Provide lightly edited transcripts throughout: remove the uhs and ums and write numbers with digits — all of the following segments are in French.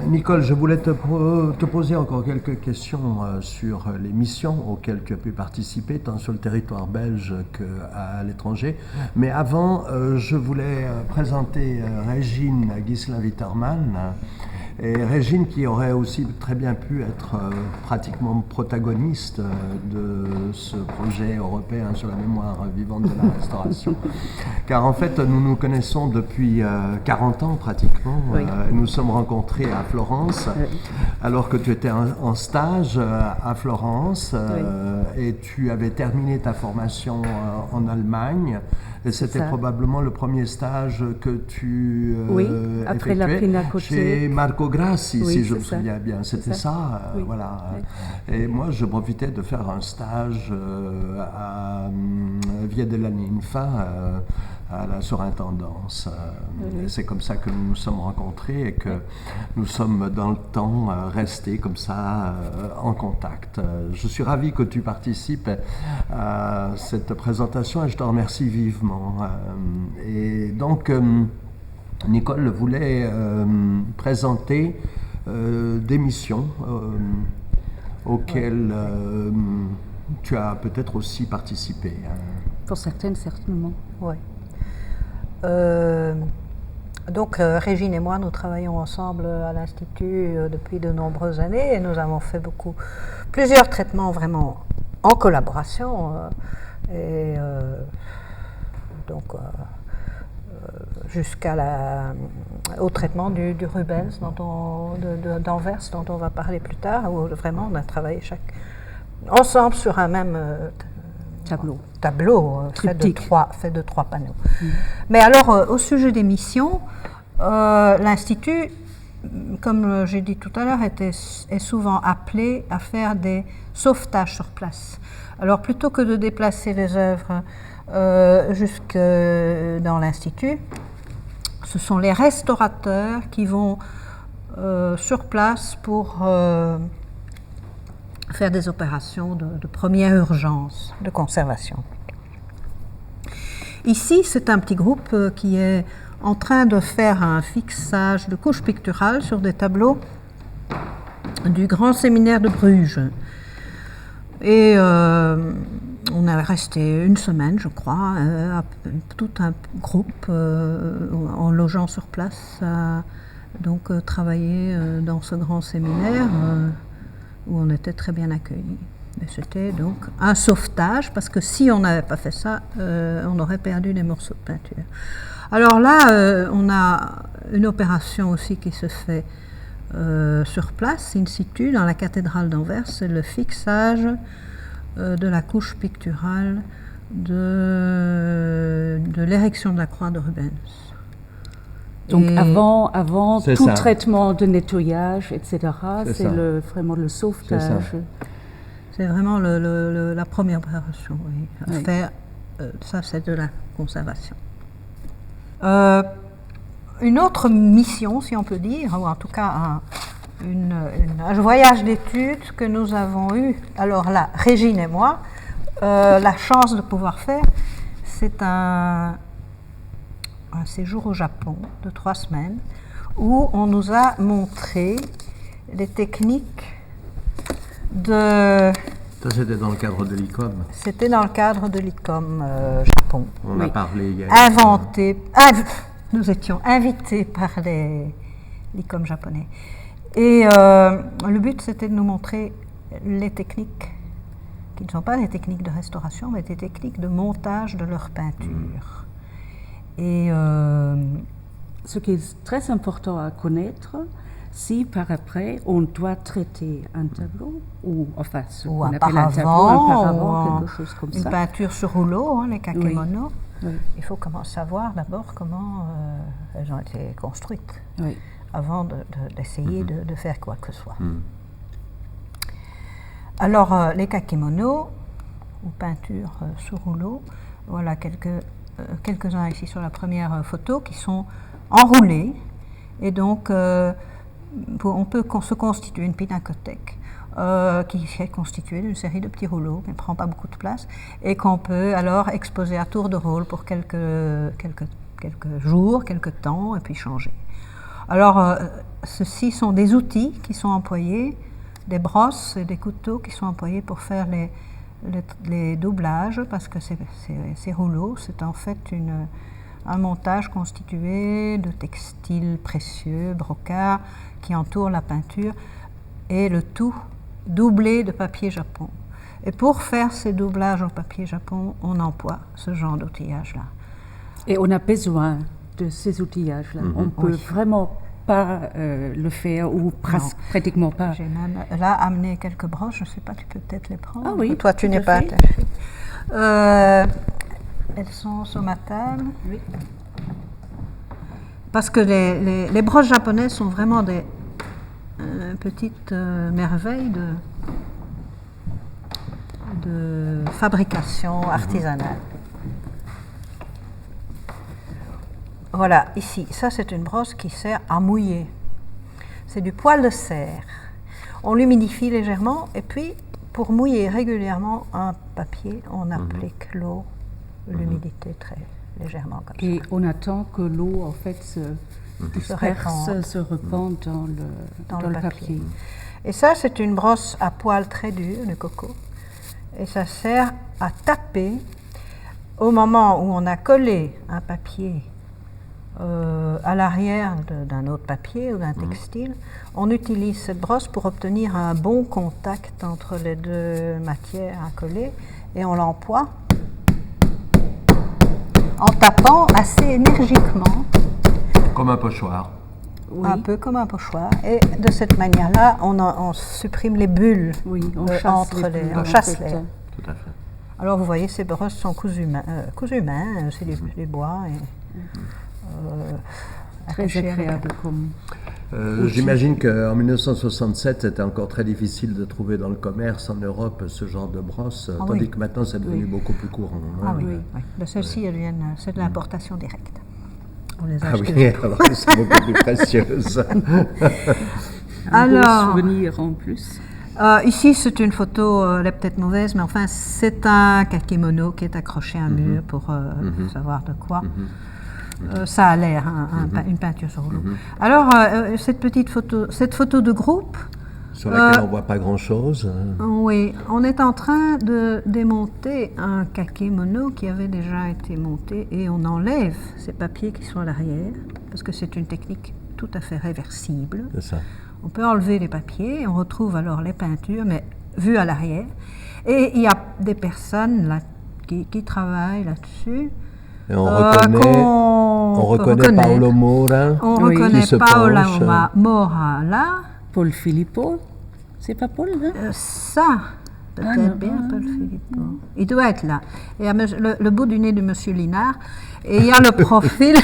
Nicole, je voulais te poser encore quelques questions sur les missions auxquelles tu as pu participer, tant sur le territoire belge qu'à l'étranger. Mais avant, je voulais présenter Régine Ghislain-Wittermann. Et Régine qui aurait aussi très bien pu être pratiquement protagoniste de ce projet européen sur la mémoire vivante de la restauration. Car en fait, nous nous connaissons depuis 40 ans pratiquement. Oui. Nous sommes rencontrés à Florence, alors que tu étais en stage à Florence, et tu avais terminé ta formation en Allemagne. Et c'était probablement le premier stage que tu après la effectuais chez Marco Grassi, si je me souviens bien. C'était ça, oui. voilà. Oui. Et moi, je profitais de faire un stage à Via della Ninfa, à la surintendance. C'est comme ça que nous nous sommes rencontrés et que nous sommes dans le temps restés comme ça en contact. Je suis ravi que tu participes à cette présentation et je te remercie vivement. Et donc, Nicole voulait présenter des missions auxquelles tu as peut-être aussi participé. Pour certaines, certainement. Oui. Donc Régine et moi, nous travaillons ensemble à l'Institut depuis de nombreuses années et nous avons fait plusieurs traitements vraiment en collaboration jusqu'au traitement du Rubens d'Anvers dont on va parler plus tard, où vraiment on a travaillé ensemble sur un même tableau fait de trois panneaux. Mais alors, au sujet des missions, l'Institut, comme j'ai dit tout à l'heure, est souvent appelé à faire des sauvetages sur place. Alors, plutôt que de déplacer les œuvres jusque dans l'Institut, ce sont les restaurateurs qui vont sur place pour faire des opérations de première urgence, de conservation. Ici, c'est un petit groupe qui est en train de faire un fixage de couches picturales sur des tableaux du grand séminaire de Bruges. Et on est resté une semaine, je crois, tout un groupe en logeant sur place, donc travailler dans ce grand séminaire où on était très bien accueillis. Et c'était donc un sauvetage, parce que si on n'avait pas fait ça, on aurait perdu des morceaux de peinture. Alors là, on a une opération aussi qui se fait sur place, in situ, dans la cathédrale d'Anvers, c'est le fixage de la couche picturale de l'érection de la croix de Rubens. Donc avant tout ça. Traitement de nettoyage, etc., c'est vraiment le sauvetage. C'est vraiment la première opération, oui. À faire, ça c'est de la conservation. Une autre mission, si on peut dire, ou en tout cas un voyage d'études que nous avons eu, alors là, Régine et moi, la chance de pouvoir faire, c'est un séjour au Japon de 3 semaines où on nous a montré les techniques de... Ça, c'était dans le cadre de l'ICOM. C'était dans le cadre de l'ICOM Japon. On a parlé hier. Nous étions invités par l'ICOM japonais. Et le but, c'était de nous montrer les techniques, qui ne sont pas des techniques de restauration, mais des techniques de montage de leur peinture. Et ce qui est très important à connaître, si par après on doit traiter un tableau, ou enfin ce qu'on appelle un tableau, un paravent, quelque chose comme une ça. Peinture sur rouleau, les kakemono, oui. Il faut savoir d'abord comment elles ont été construites, avant d'essayer de faire quoi que ce soit. Alors les kakemono, ou peintures sur rouleau, voilà quelques-uns ici sur la première photo, qui sont enroulés, et donc on peut se constituer une pinacothèque qui est constituée d'une série de petits rouleaux qui ne prend pas beaucoup de place et qu'on peut alors exposer à tour de rôle pour quelques jours, quelques temps, et puis changer. Alors, ceux-ci sont des outils qui sont employés, des brosses et des couteaux qui sont employés pour faire les doublages, parce que ces rouleaux, c'est en fait un montage constitué de textiles précieux, brocart, qui entourent la peinture, et le tout doublé de papier japon. Et pour faire ces doublages en papier japon, on emploie ce genre d'outillage-là. Et on a besoin de ces outillages-là. On ne peut vraiment pas le faire, ou pratiquement pas. J'ai même là amené quelques broches, je ne sais pas, tu peux peut-être les prendre. Ah oui, toi tu n'es pas attachée. Elles sont sur ma table. Oui. Parce que les broches japonaises sont vraiment des petites merveilles de fabrication artisanale. Voilà, ici, ça c'est une brosse qui sert à mouiller. C'est du poil de serre. On l'humidifie légèrement et puis pour mouiller régulièrement un papier, on applique l'eau, l'humidité très légèrement comme et ça. on attend que l'eau en fait se disperse, se répande dans le papier. Et ça c'est une brosse à poil très dur de coco. Et ça sert à taper au moment où on a collé un papier à l'arrière d'un autre papier ou d'un textile. On utilise cette brosse pour obtenir un bon contact entre les deux matières à coller et on l'emploie en tapant assez énergiquement. Comme un pochoir. Oui. Un peu comme un pochoir. Et de cette manière-là, on supprime les bulles on chasse les. Tout à fait. Alors vous voyez, ces brosses sont cousues main, c'est du bois. Très agréable comme. J'imagine qu'en 1967, c'était encore très difficile de trouver dans le commerce en Europe ce genre de brosse, tandis que maintenant c'est devenu beaucoup plus courant. Ah oui. Celles-ci, c'est de l'importation directe. On les a achetées. Oui, alors c'est beaucoup plus précieuse. Alors, souvenir en plus. Ici, c'est une photo, elle est peut-être mauvaise, mais enfin, c'est un kakémono qui est accroché à un mur pour savoir de quoi. Ça a l'air, une peinture sur rouleau. Alors, cette photo de groupe... Sur laquelle on ne voit pas grand-chose. Oui, on est en train de démonter un kakémono qui avait déjà été monté et on enlève ces papiers qui sont à l'arrière, parce que c'est une technique tout à fait réversible. C'est ça. On peut enlever les papiers, on retrouve alors les peintures, mais vues à l'arrière. Et il y a des personnes là, qui travaillent là-dessus. Et on reconnaît Paolo Mora. On reconnaît Paolo Mora là. Paul Filippo, c'est pas Paul, hein? Ça, peut-être bien Paul Filippo. Il doit être là. Il y a le bout du nez de Monsieur Linard. Et il y a le profil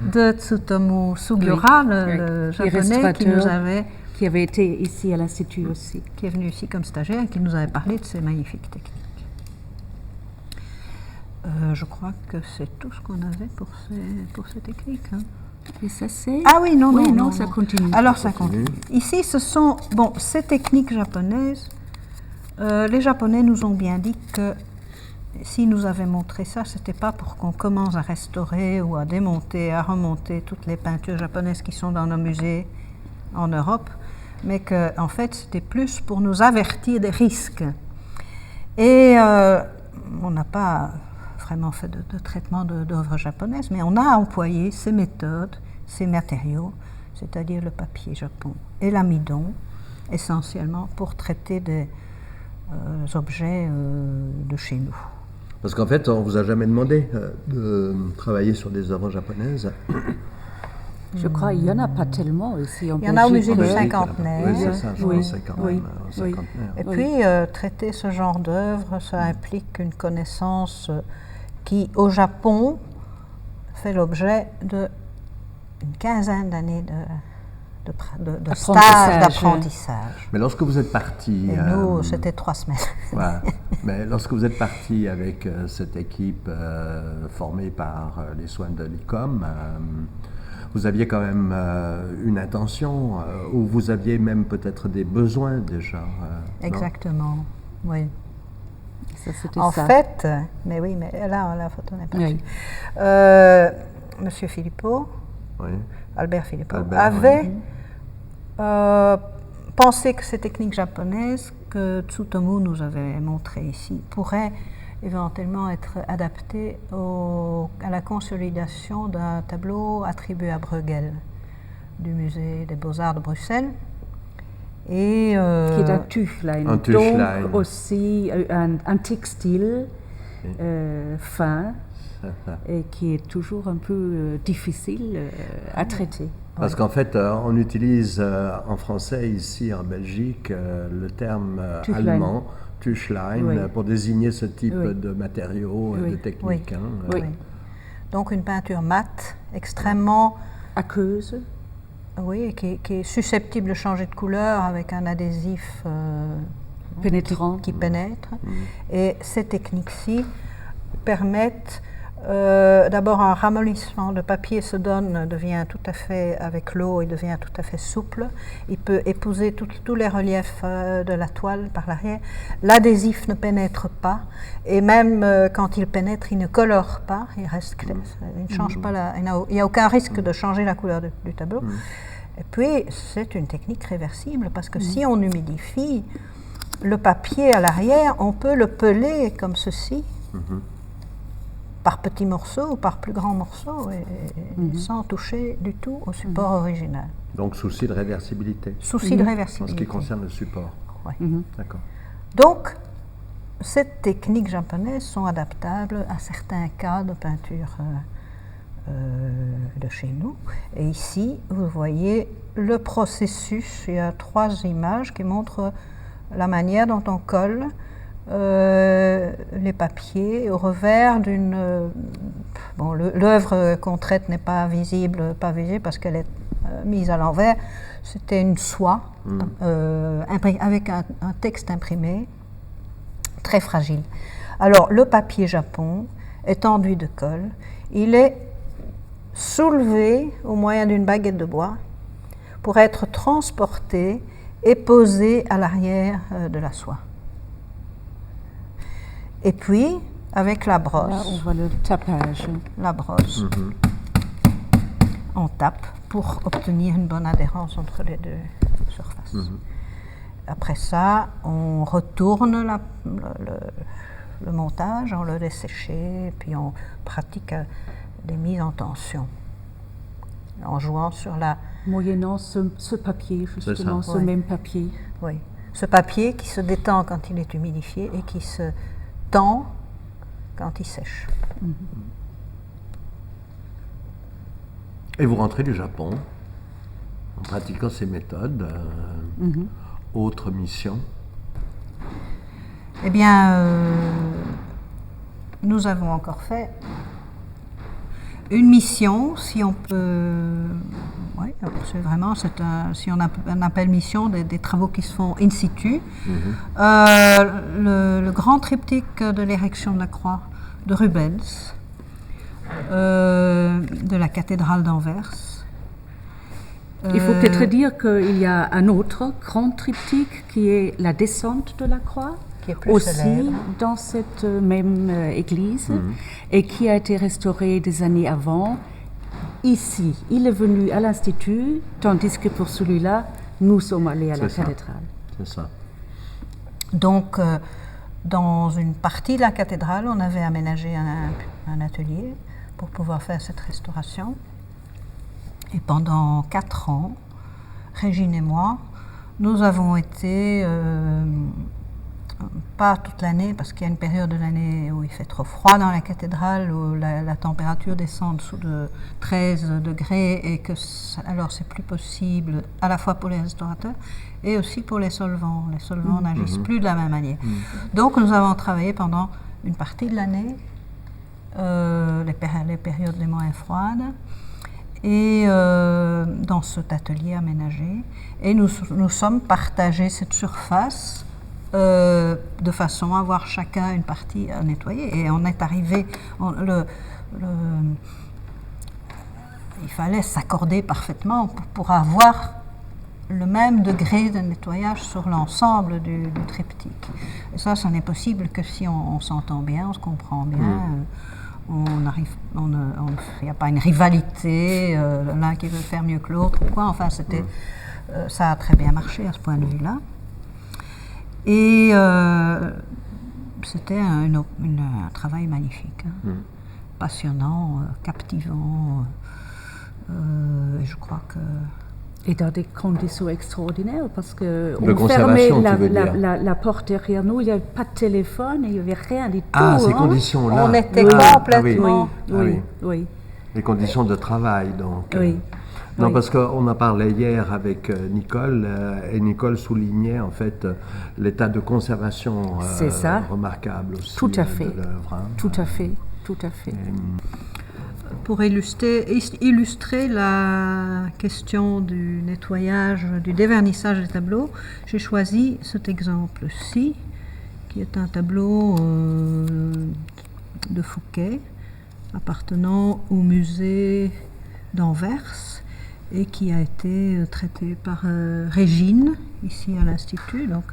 de Tsutomu Sugiura, le japonais qui avait été ici à l'Institut aussi. Qui est venu ici comme stagiaire et qui nous avait parlé de ces magnifiques techniques. Je crois que c'est tout ce qu'on avait pour ces techniques. Hein. Et ça c'est... Ah oui, non, ça continue. Alors ça continue. Ici, ce sont... Bon, ces techniques japonaises, les Japonais nous ont bien dit que s'ils nous avaient montré ça, c'était pas pour qu'on commence à restaurer ou à démonter, à remonter toutes les peintures japonaises qui sont dans nos musées en Europe, mais que en fait, c'était plus pour nous avertir des risques. Et on n'a pas vraiment fait de traitement d'œuvres japonaises, mais on a employé ces méthodes, ces matériaux, c'est-à-dire le papier japon et l'amidon, essentiellement pour traiter des objets de chez nous. Parce qu'en fait, on ne vous a jamais demandé de travailler sur des œuvres japonaises. Je crois qu'il n'y en a pas tellement ici en Belgique. Il y en a au musée du Cinquantenaire. Oui, c'est ça, je pense, Cinquantenaire. Et puis, traiter ce genre d'œuvre, ça implique une connaissance qui, au Japon, fait l'objet d'une quinzaine d'années de stage d'apprentissage. Mais lorsque vous êtes parti... Et nous, c'était 3 semaines. Voilà. Mais lorsque vous êtes parti avec cette équipe formée par les soins de l'ICOM, vous aviez quand même une intention, ou vous aviez même peut-être des besoins déjà. Exactement, oui. En fait, mais là, la photo n'est pas oui. Monsieur Filippo Albert Philippot, avait pensé que ces techniques japonaises que Tsutomu nous avait montrées ici pourraient éventuellement être adaptées à la consolidation d'un tableau attribué à Bruegel du musée des Beaux-Arts de Bruxelles. Et, qui est un Tüchlein, donc aussi un textile fin et qui est toujours un peu difficile à traiter. Parce qu'en fait, on utilise en français ici en Belgique le terme allemand, Tüchlein, pour désigner ce type de matériaux et de techniques. Oui. Donc une peinture mate, extrêmement aqueuse. Oui, qui est susceptible de changer de couleur avec un adhésif pénétrant qui pénètre. Et ces techniques-ci permettent d'abord un ramollissement. Le papier devient tout à fait, avec l'eau, il devient tout à fait souple. Il peut épouser tous les reliefs de la toile par l'arrière. L'adhésif ne pénètre pas et même quand il pénètre, il ne colore pas. Il reste, il ne change pas il n'y a aucun risque de changer la couleur du tableau. Et puis, c'est une technique réversible parce que si on humidifie le papier à l'arrière, on peut le peler comme ceci. Par petits morceaux ou par plus grands morceaux et sans toucher du tout au support original. Donc souci de réversibilité. Souci de réversibilité. En ce qui concerne le support. Oui. D'accord. Donc, ces techniques japonaises sont adaptables à certains cas de peinture de chez nous. Et ici, vous voyez le processus. Il y a 3 images qui montrent la manière dont on colle les papiers au revers d'une... bon, l'œuvre qu'on traite n'est pas visible parce qu'elle est mise à l'envers. C'était une soie avec un texte imprimé, très fragile. Alors, le papier japon est enduit de colle. Il est soulevé au moyen d'une baguette de bois pour être transporté et posé à l'arrière de la soie. Et puis, avec la brosse, là, on voit le tapage. La brosse, on tape pour obtenir une bonne adhérence entre les deux surfaces. Après ça, on retourne le montage, on le laisse sécher, puis on pratique des mises en tension, en jouant sur la... Moyennant ce papier, justement, ce même papier. Oui, ce papier qui se détend quand il est humidifié et qui se tend quand il sèche. Et vous rentrez du Japon en pratiquant ces méthodes. Autre mission? Eh bien, nous avons encore fait une mission, si on peut... Oui, c'est vraiment, si on appelle mission des travaux qui se font in situ. Le grand triptyque de l'érection de la croix de Rubens, de la cathédrale d'Anvers. Il faut peut-être dire qu'il y a un autre grand triptyque qui est la descente de la croix, qui est plus aussi célèbre. Dans cette même église, et qui a été restauré des années avant. Ici, il est venu à l'Institut, tandis que pour celui-là, nous sommes allés à la cathédrale. C'est ça. Donc, dans une partie de la cathédrale, on avait aménagé un atelier pour pouvoir faire cette restauration. Et pendant 4 ans, Régine et moi, nous avons été, pas toute l'année, parce qu'il y a une période de l'année où il fait trop froid dans la cathédrale, où la température descend en dessous de 13 degrés, et que alors c'est plus possible, à la fois pour les restaurateurs et aussi pour les solvants. Les solvants n'agissent plus de la même manière. Donc nous avons travaillé pendant une partie de l'année, les périodes les moins froides, et dans cet atelier aménagé. Et nous sommes partagés cette surface de façon à avoir chacun une partie à nettoyer. Et on est arrivé... il fallait s'accorder parfaitement pour avoir le même degré de nettoyage sur l'ensemble du triptyque. Et ça n'est possible que si on s'entend bien, on se comprend bien. il n'y a pas une rivalité, l'un qui veut faire mieux que l'autre, ou quoi. Enfin, ça a très bien marché à ce point de vue-là. Et c'était un travail magnifique, hein. Passionnant, captivant. Je crois que... Et dans des conditions extraordinaires, parce que de on fermait la porte derrière nous, il n'y avait pas de téléphone, il n'y avait rien du tout. Ah, ces conditions-là. On était complètement... Oui. Les conditions de travail, donc. Oui. Non, Oui. parce qu'on a parlé hier avec Nicole, et Nicole soulignait en fait l'état de conservation remarquable aussi Tout à fait. de l'œuvre. Hein. Tout à fait, tout à fait. Pour illustrer la question du nettoyage, du dévernissage des tableaux, j'ai choisi cet exemple-ci, qui est un tableau de Fouquet, appartenant au musée d'Anvers, et qui a été traité par Régine, ici à l'Institut. Donc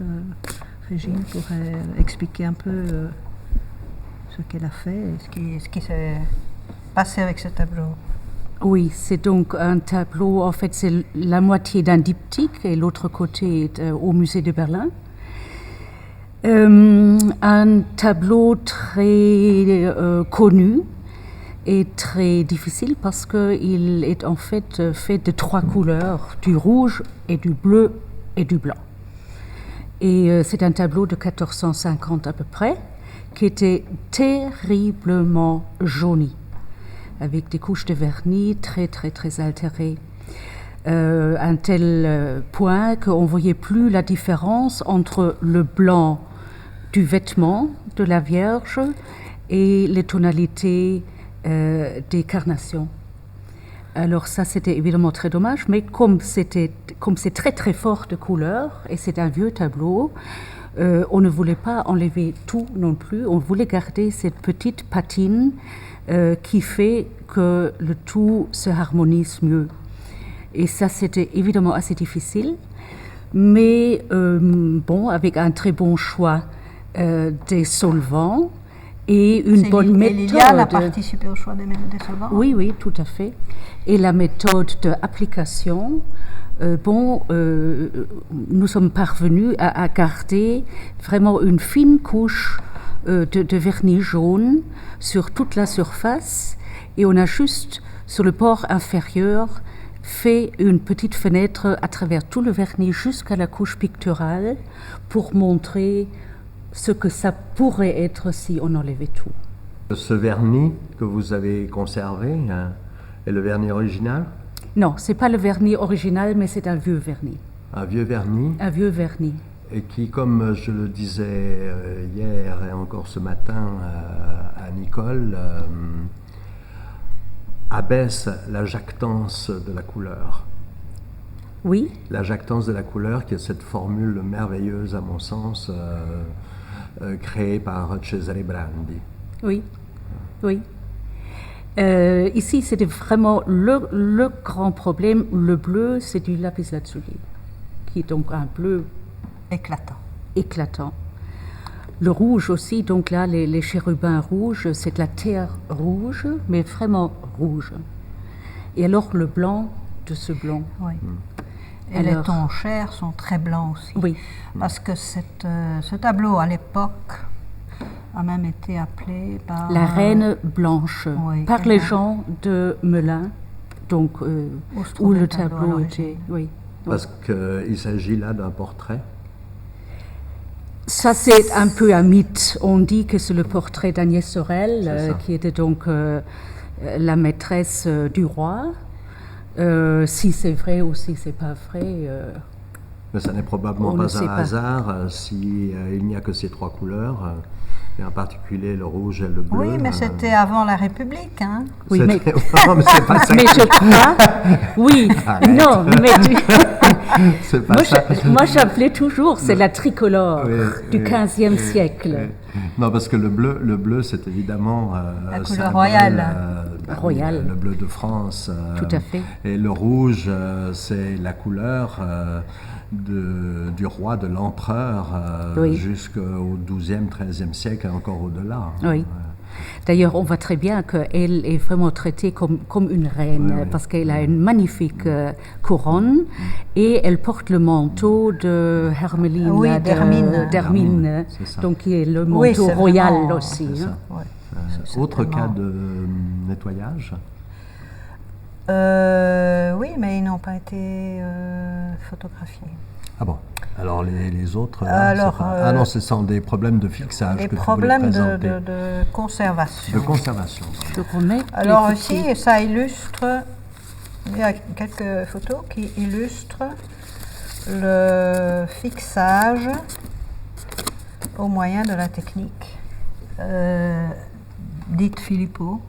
Régine pourrait expliquer un peu ce qu'elle a fait et ce qui s'est passé avec ce tableau. Oui, c'est donc un tableau, en fait c'est la moitié d'un diptyque et l'autre côté est au musée de Berlin. Un tableau très connu et très difficile parce qu'il est en fait de 3 couleurs, du rouge et du bleu et du blanc. Et c'est un tableau de 1450 à peu près qui était terriblement jauni, avec des couches de vernis très très très altérées. Un tel point qu'on ne voyait plus la différence entre le blanc du vêtement de la Vierge et les tonalités des carnations. Alors ça, c'était évidemment très dommage, mais comme c'est très très fort de couleurs, et c'est un vieux tableau, on ne voulait pas enlever tout non plus, on voulait garder cette petite patine qui fait que le tout se harmonise mieux. Et ça, c'était évidemment assez difficile, mais bon, avec un très bon choix des solvants et une bonne méthode. Liliane a participé au choix des solvants? Oui, oui, tout à fait. Et la méthode d'application, nous sommes parvenus à garder vraiment une fine couche de vernis jaune sur toute la surface, et on a juste sur le bord inférieur fait une petite fenêtre à travers tout le vernis jusqu'à la couche picturale pour montrer ce que ça pourrait être si on enlevait tout. Ce vernis que vous avez conservé est le vernis original? Non, c'est pas le vernis original, mais c'est un vieux vernis. Un vieux vernis? Un vieux vernis. Et qui, comme je le disais hier et encore ce matin à Nicole, abaisse la jactance de la couleur. Oui. La jactance de la couleur, qui est cette formule merveilleuse, à mon sens, créée par Cesare Brandi. Oui, oui. Ici, c'était vraiment le grand problème. Le bleu, c'est du lapis-lazuli, qui est donc un bleu éclatant. Le rouge aussi, donc là, les chérubins rouges, c'est de la terre rouge, mais vraiment rouge. Et alors le blanc de ce blanc. Oui. Et les tons chers sont très blancs aussi. Oui. Parce que ce tableau, à l'époque, a même été appelé par... La Reine Blanche, oui, par les gens de Melun, donc, où le tableau était... Oui. Parce qu'il s'agit là d'un portrait. Ça, c'est un peu un mythe. On dit que c'est le portrait d'Agnès Sorel, qui était donc la maîtresse du roi. Si c'est vrai ou si c'est pas vrai. Mais ça n'est probablement pas un hasard s'il n'y a que ces 3 couleurs, et en particulier le rouge et le bleu. Oui, mais c'était avant la République, hein? Oui, mais non, mais c'est pas ça. Mais je crois. Oui, Arrête. non, mais c'est pas ça. Moi, j'appelais toujours, c'est la tricolore du XVe siècle. Non, parce que le bleu, c'est évidemment la couleur royale. Royale. Le bleu de France. Tout à fait. Et le rouge, c'est la couleur du roi, de l'empereur, oui. jusqu'au XIIe, XIIIe siècle et encore au-delà. Oui. D'ailleurs, on voit très bien qu'elle est vraiment traitée comme une reine, parce qu'elle a une magnifique couronne et elle porte le manteau de Hermeline, d'Hermine, donc qui est le manteau royal aussi. Autre cas de nettoyage? Oui, mais ils n'ont pas été photographiés. Ah bon? Alors les autres, ah non, ce sont des problèmes de fixage que tu voulais présenter. Des problèmes de conservation. De conservation. Alors ici, ça illustre, il y a quelques photos qui illustrent le fixage au moyen de la technique dite Philippot,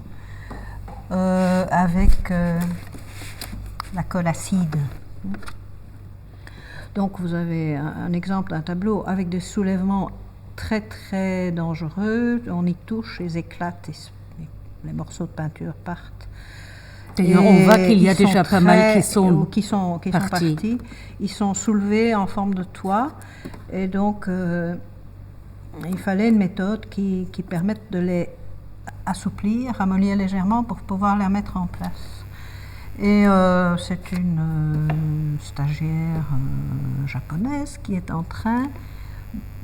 avec la colle acide. Donc vous avez un exemple d'un tableau avec des soulèvements très très dangereux, on y touche, ils éclatent, les morceaux de peinture partent. D'ailleurs, on voit qu'il y a déjà pas mal qui sont partis. Ils sont soulevés en forme de toit, et donc il fallait une méthode qui permette de les assouplir, ramollir légèrement pour pouvoir les mettre en place. Et c'est une stagiaire japonaise qui est en train,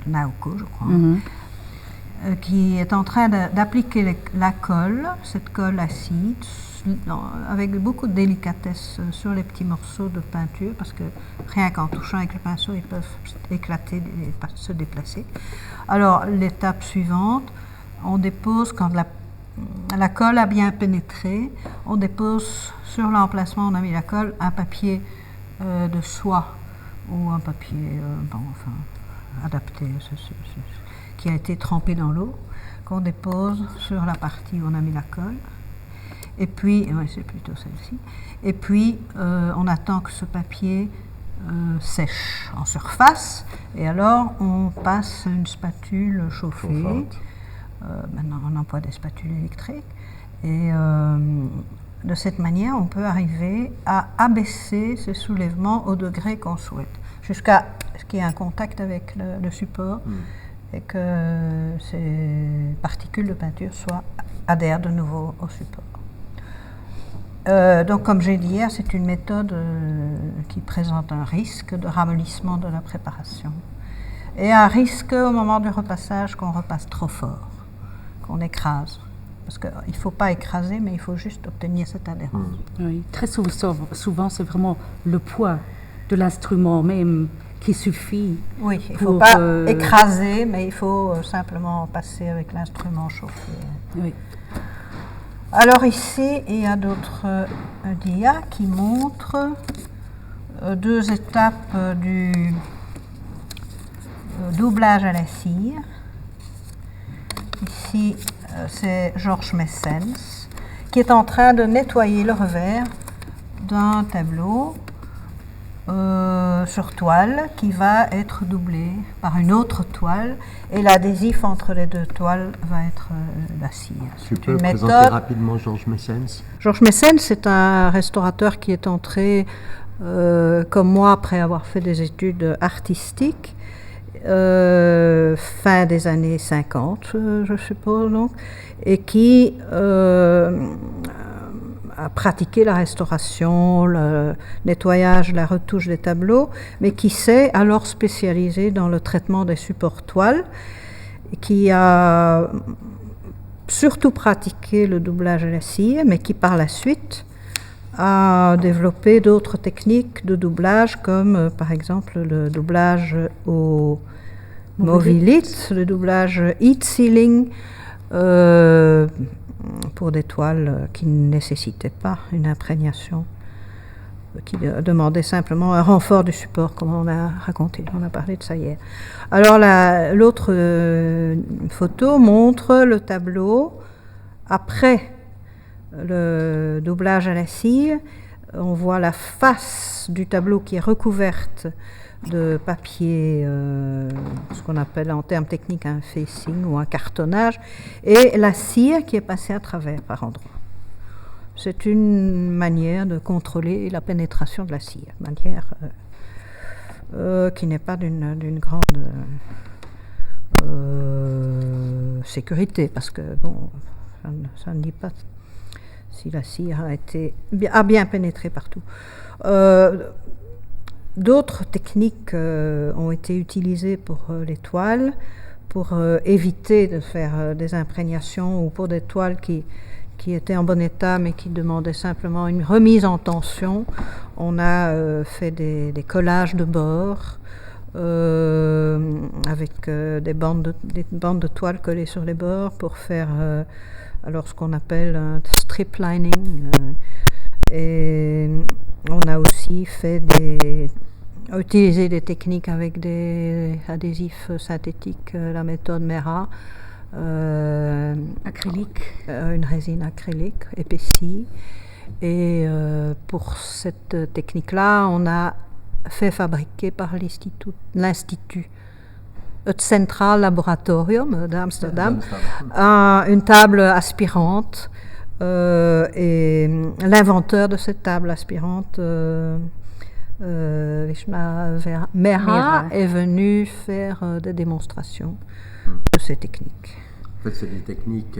Naoko je crois, qui est en train d'appliquer la colle, cette colle acide, avec beaucoup de délicatesse sur les petits morceaux de peinture, parce que rien qu'en touchant avec le pinceau, ils peuvent éclater et se déplacer. Alors l'étape suivante, on dépose, quand la colle a bien pénétré, on dépose sur l'emplacement, on a mis la colle, un papier de soie ou un papier adapté, qui a été trempé dans l'eau, qu'on dépose sur la partie où on a mis la colle. Et puis, c'est plutôt celle-ci. Et puis, on attend que ce papier sèche en surface, et alors on passe une spatule chauffée. Maintenant, on emploie des spatules électriques, et de cette manière, on peut arriver à abaisser ce soulèvement au degré qu'on souhaite, jusqu'à ce qu'il y ait un contact avec le support et que ces particules de peinture adhèrent de nouveau au support. Donc, comme j'ai dit hier, c'est une méthode qui présente un risque de ramollissement de la préparation et un risque au moment du repassage qu'on repasse trop fort, qu'on écrase. Parce qu'il ne faut pas écraser, mais il faut juste obtenir cette adhérence. Oui, très souvent, c'est vraiment le poids de l'instrument même qui suffit. Oui, il ne faut pas écraser, mais il faut simplement passer avec l'instrument chauffé. Oui. Alors ici, il y a d'autres dias qui montrent deux étapes du doublage à la cire. Ici, c'est Georges Messens qui est en train de nettoyer le revers d'un tableau sur toile qui va être doublé par une autre toile, et l'adhésif entre les deux toiles va être la cire. Tu peux présenter rapidement Georges Messens? Georges Messens, c'est un restaurateur qui est entré comme moi après avoir fait des études artistiques, fin des années 50, je suppose, donc, et qui a pratiqué la restauration, le nettoyage, la retouche des tableaux, mais qui s'est alors spécialisé dans le traitement des supports toiles, qui a surtout pratiqué le doublage à la cire, mais qui par la suite a développé d'autres techniques de doublage, comme par exemple le doublage au movilite, le doublage heat sealing, pour des toiles qui ne nécessitaient pas une imprégnation, qui demandaient simplement un renfort du support, comme on a raconté, on a parlé de ça hier. Alors l'autre photo montre le tableau après le doublage à la cire. On voit la face du tableau qui est recouverte de papier, ce qu'on appelle en termes techniques un facing ou un cartonnage, et la cire qui est passée à travers par endroits. C'est une manière de contrôler la pénétration de la cire, manière qui n'est pas d'une grande sécurité, parce que, bon, ça ne dit pas si la cire a bien pénétré partout. D'autres techniques ont été utilisées pour les toiles, pour éviter de faire des imprégnations, ou pour des toiles qui étaient en bon état mais qui demandaient simplement une remise en tension. On a fait des collages de bord avec des bandes de toile collées sur les bords pour faire alors ce qu'on appelle un strip lining. Et on a aussi utilisé des techniques avec des adhésifs synthétiques, la méthode Mera. Acrylique. Une résine acrylique épaissie. Et pour cette technique-là, on a fait fabriquer par l'Institut het Centraal Laboratorium d'Amsterdam une table aspirante. Et l'inventeur de cette table aspirante, Vishna Mehra, est venu faire des démonstrations de ces techniques. En fait, c'est des techniques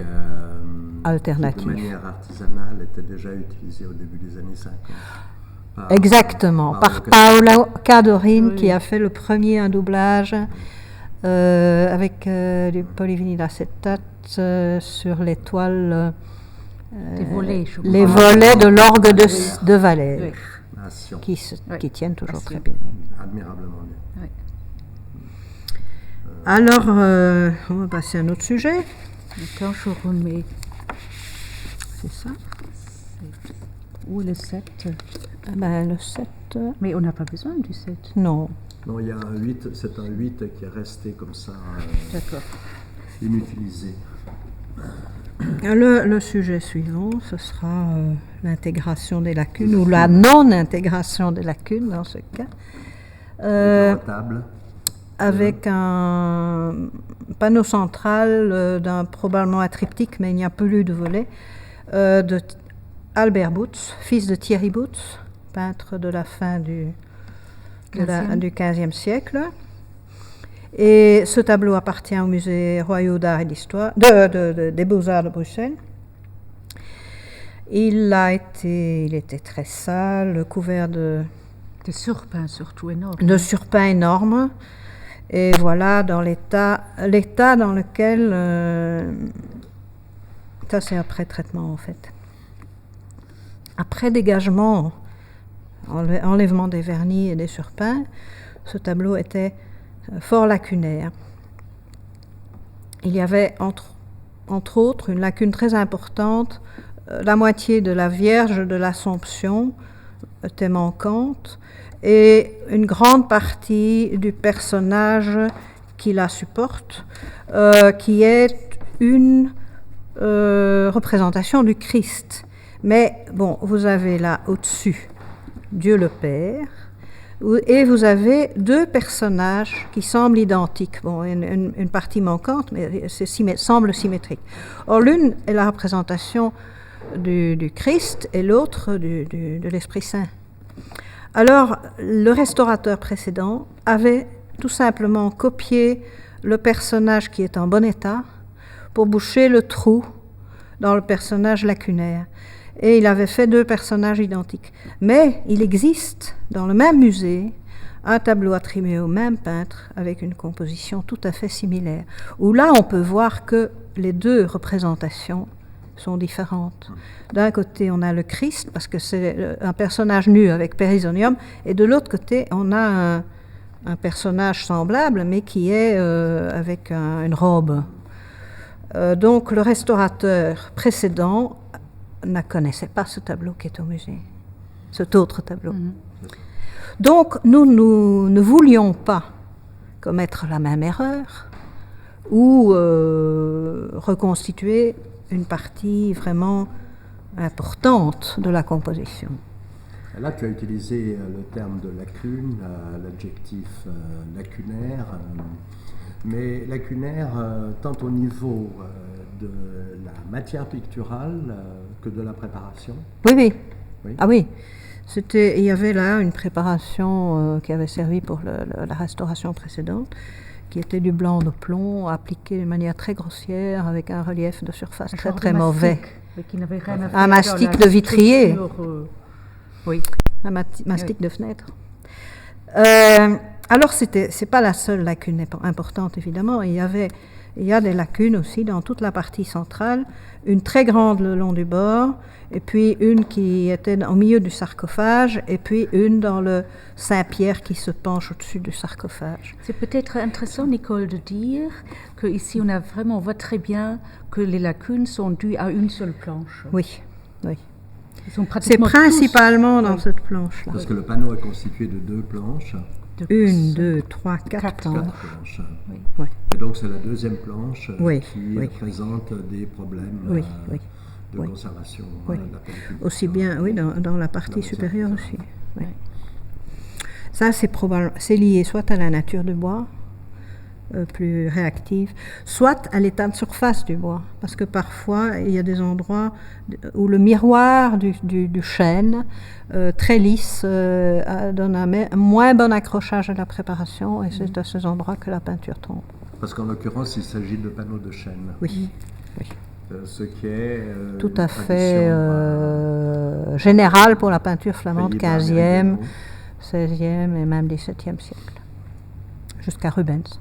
alternatives. Qui, de manière artisanale, étaient déjà utilisées au début des années 50. Exactement, par Paola Cadorin, qui a fait le premier doublage avec du polyvinylacétate sur les toiles, les volets de l'orgue de Valère, qui tiennent toujours très bien. Admirablement bien. Oui. Alors, on va passer à un autre sujet. Quand je remets. C'est ça. Où est le 7? Le 7. Mais on n'a pas besoin du 7. Non. Non, il y a un 8, c'est un 8 qui est resté comme ça, inutilisé. Le sujet suivant, ce sera l'intégration des lacunes, ou la non-intégration des lacunes dans ce cas. Table. Avec un panneau central probablement un triptyque, mais il n'y a plus de volet, de Albert Boots, fils de Thierry Boots, peintre de la fin du XVe siècle. Et ce tableau appartient au Musée royal d'art et d'histoire des Beaux-Arts de Bruxelles. Il était très sale, couvert de surpins surtout énormes. De surpins énormes. Et voilà dans l'état dans lequel ça c'est après traitement en fait. Après dégagement, enlèvement des vernis et des surpins, ce tableau était fort lacunaire. Il y avait entre autres une lacune très importante, la moitié de la Vierge de l'Assomption était manquante, et une grande partie du personnage qui la supporte, qui est une représentation du Christ. Mais bon, vous avez là au-dessus Dieu le Père, et vous avez deux personnages qui semblent identiques. Bon, une partie manquante, mais semble symétrique. Or, l'une est la représentation du Christ et l'autre de l'Esprit Saint. Alors, le restaurateur précédent avait tout simplement copié le personnage qui est en bon état pour boucher le trou dans le personnage lacunaire. Et il avait fait deux personnages identiques. Mais il existe dans le même musée un tableau attribué au même peintre avec une composition tout à fait similaire, où là on peut voir que les deux représentations sont différentes. D'un côté, on a le Christ, parce que c'est un personnage nu avec périsonium, et de l'autre côté, on a un personnage semblable, mais qui est avec une robe. Donc, le restaurateur précédent ne connaissait pas ce tableau qui est au musée, cet autre tableau. Donc, nous ne voulions pas commettre la même erreur ou reconstituer une partie vraiment importante de la composition. Là, tu as utilisé le terme de lacune, l'adjectif lacunaire, mais lacunaire tant au niveau de la matière picturale que de la préparation. Oui. Ah oui, il y avait là une préparation qui avait servi pour la restauration précédente, qui était du blanc de plomb, appliqué de manière très grossière, avec un relief de surface très genre très de mauvais. mastic, mais qui n'avait rien à faire Un dans mastic la de vitrier. structure, oui. Un mastic de fenêtre. Alors, c'est pas la seule lacune importante, évidemment. Il y a des lacunes aussi dans toute la partie centrale, une très grande le long du bord, et puis une qui était au milieu du sarcophage, et puis une dans le Saint-Pierre qui se penche au-dessus du sarcophage. C'est peut-être intéressant, Nicole, de dire qu'ici, on voit très bien que les lacunes sont dues à une seule planche. Oui, oui. C'est principalement dans cette planche-là. Parce que le panneau est constitué de 2 planches. 1, 2, 3, 4 planches. 4 planches. Oui. Oui. Et donc c'est la deuxième planche Oui, qui oui. présente des problèmes Oui, oui. de Oui. conservation Oui. de la pellicule. Aussi bien, oui, dans la partie supérieure aussi. Oui. Ça, c'est lié soit à la nature du bois, plus réactive, soit à l'état de surface du bois. Parce que parfois, il y a des endroits où le miroir du chêne, très lisse, donne un moins bon accrochage à la préparation, et c'est à ces endroits que la peinture tombe. Parce qu'en l'occurrence, il s'agit de panneaux de chêne. Oui, oui. Ce qui est tout à fait général pour la peinture flamande 15e, 16e et même 17e siècle, jusqu'à Rubens.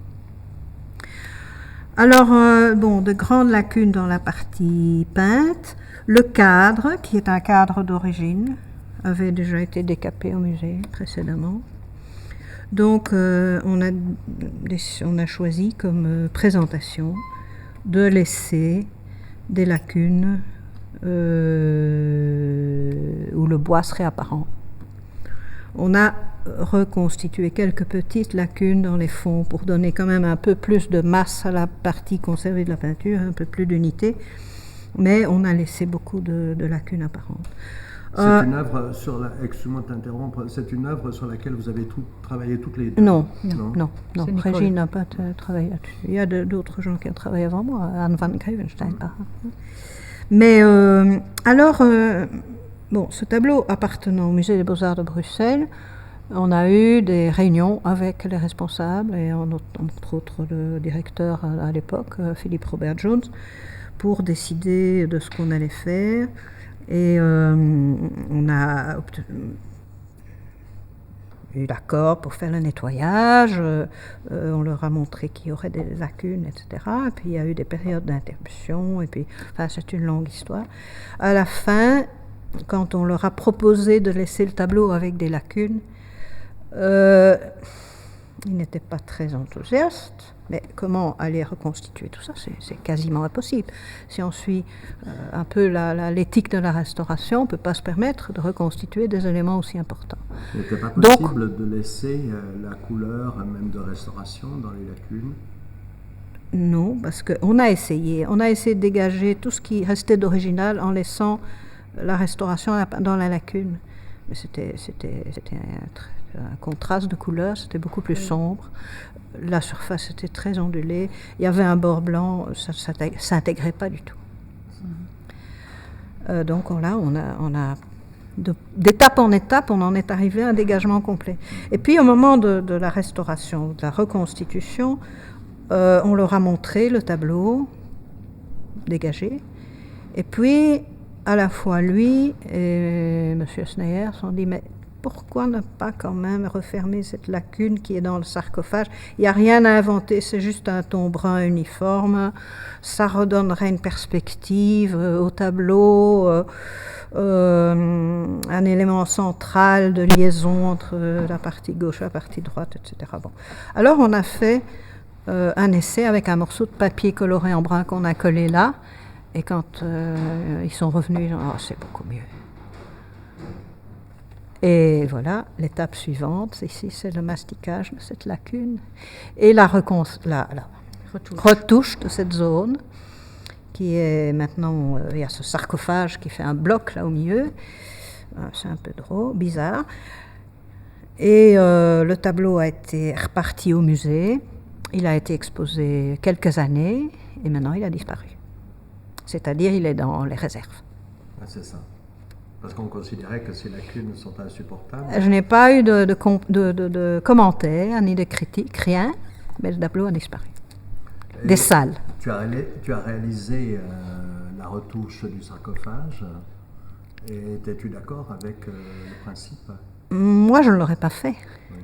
Alors, de grandes lacunes dans la partie peinte. Le cadre, qui est un cadre d'origine, avait déjà été décapé au musée précédemment. Donc, on a choisi comme présentation de laisser des lacunes où le bois serait apparent. On a reconstitué quelques petites lacunes dans les fonds pour donner quand même un peu plus de masse à la partie conservée de la peinture, un peu plus d'unité, mais on a laissé beaucoup de lacunes apparentes. C'est une œuvre excuse-moi de t'interrompre, c'est une œuvre sur laquelle vous avez travaillé toutes les deux? Non. Régine n'a pas travaillé là-dessus. Il y a d'autres gens qui ont travaillé avant moi, Anne van Grevenstein par exemple. Mais ce tableau appartenant au Musée des Beaux-Arts de Bruxelles, on a eu des réunions avec les responsables, et entre autres le directeur à l'époque, Philippe Robert Jones, pour décider de ce qu'on allait faire. Et on a eu l'accord pour faire le nettoyage, on leur a montré qu'il y aurait des lacunes, etc. Et puis il y a eu des périodes d'interruption, et puis c'est une longue histoire. À la fin, quand on leur a proposé de laisser le tableau avec des lacunes, ils n'étaient pas très enthousiastes. Mais comment aller reconstituer tout ça, c'est quasiment impossible. Si on suit un peu l'éthique de la restauration, on ne peut pas se permettre de reconstituer des éléments aussi importants. Il n'était pas possible de laisser la couleur, même de restauration, dans les lacunes? Non, parce qu'on a essayé. On a essayé de dégager tout ce qui restait d'original en laissant la restauration dans la lacune. Mais c'était un contraste de couleurs, c'était beaucoup plus sombre. La surface était très ondulée. Il y avait un bord blanc, ça ne s'intégrait pas du tout. Donc là, on a d'étape en étape, on en est arrivé à un dégagement complet. Et puis au moment de la restauration, de la reconstitution, on leur a montré le tableau dégagé. Et puis, à la fois lui et M. Sneyer se sont dit, mais pourquoi ne pas quand même refermer cette lacune qui est dans le sarcophage? Il n'y a rien à inventer, c'est juste un ton brun uniforme. Ça redonnerait une perspective au tableau, un élément central de liaison entre la partie gauche et la partie droite, etc. Bon. Alors on a fait un essai avec un morceau de papier coloré en brun qu'on a collé là. Et quand ils sont revenus, c'est beaucoup mieux. Et voilà, l'étape suivante, ici c'est le masticage de cette lacune et la retouche de cette zone qui est maintenant, il y a ce sarcophage qui fait un bloc là au milieu, c'est un peu drôle, bizarre. Et le tableau a été reparti au musée, il a été exposé quelques années et maintenant il a disparu. C'est-à-dire il est dans les réserves. Ah, c'est ça. Parce qu'on considérait que ces lacunes sont insupportables. Je n'ai pas eu de commentaires, ni de critiques, rien. mais le tableau a disparu. Des salles. Tu as réalisé la retouche du sarcophage, et étais-tu d'accord avec le principe? Moi, je ne l'aurais pas fait. Oui.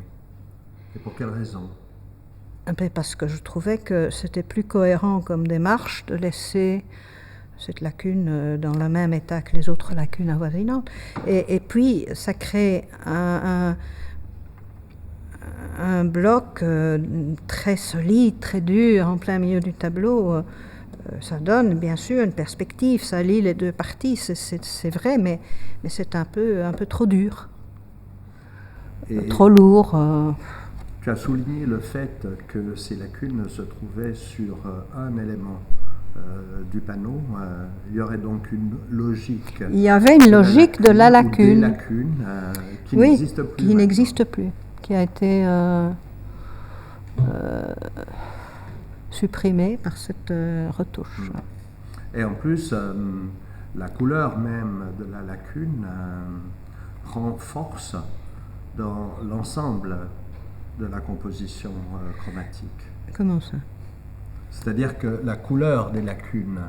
Et pour quelle raison? Parce que je trouvais que c'était plus cohérent comme démarche de laisser cette lacune dans le même état que les autres lacunes avoisinantes. Et puis, ça crée un bloc très solide, très dur, en plein milieu du tableau. Ça donne, bien sûr, une perspective, ça lie les deux parties, c'est vrai, mais c'est un peu trop dur, trop lourd. Tu as souligné le fait que ces lacunes se trouvaient sur un élément du panneau. Il y aurait donc une logique. Il y avait une logique de la lacune. Des lacunes qui oui, n'existe plus. Qui n'existe plus, qui a été supprimée par cette retouche. Et en plus, la couleur même de la lacune prend force dans l'ensemble de la composition chromatique. Comment ça? C'est-à-dire que la couleur des lacunes...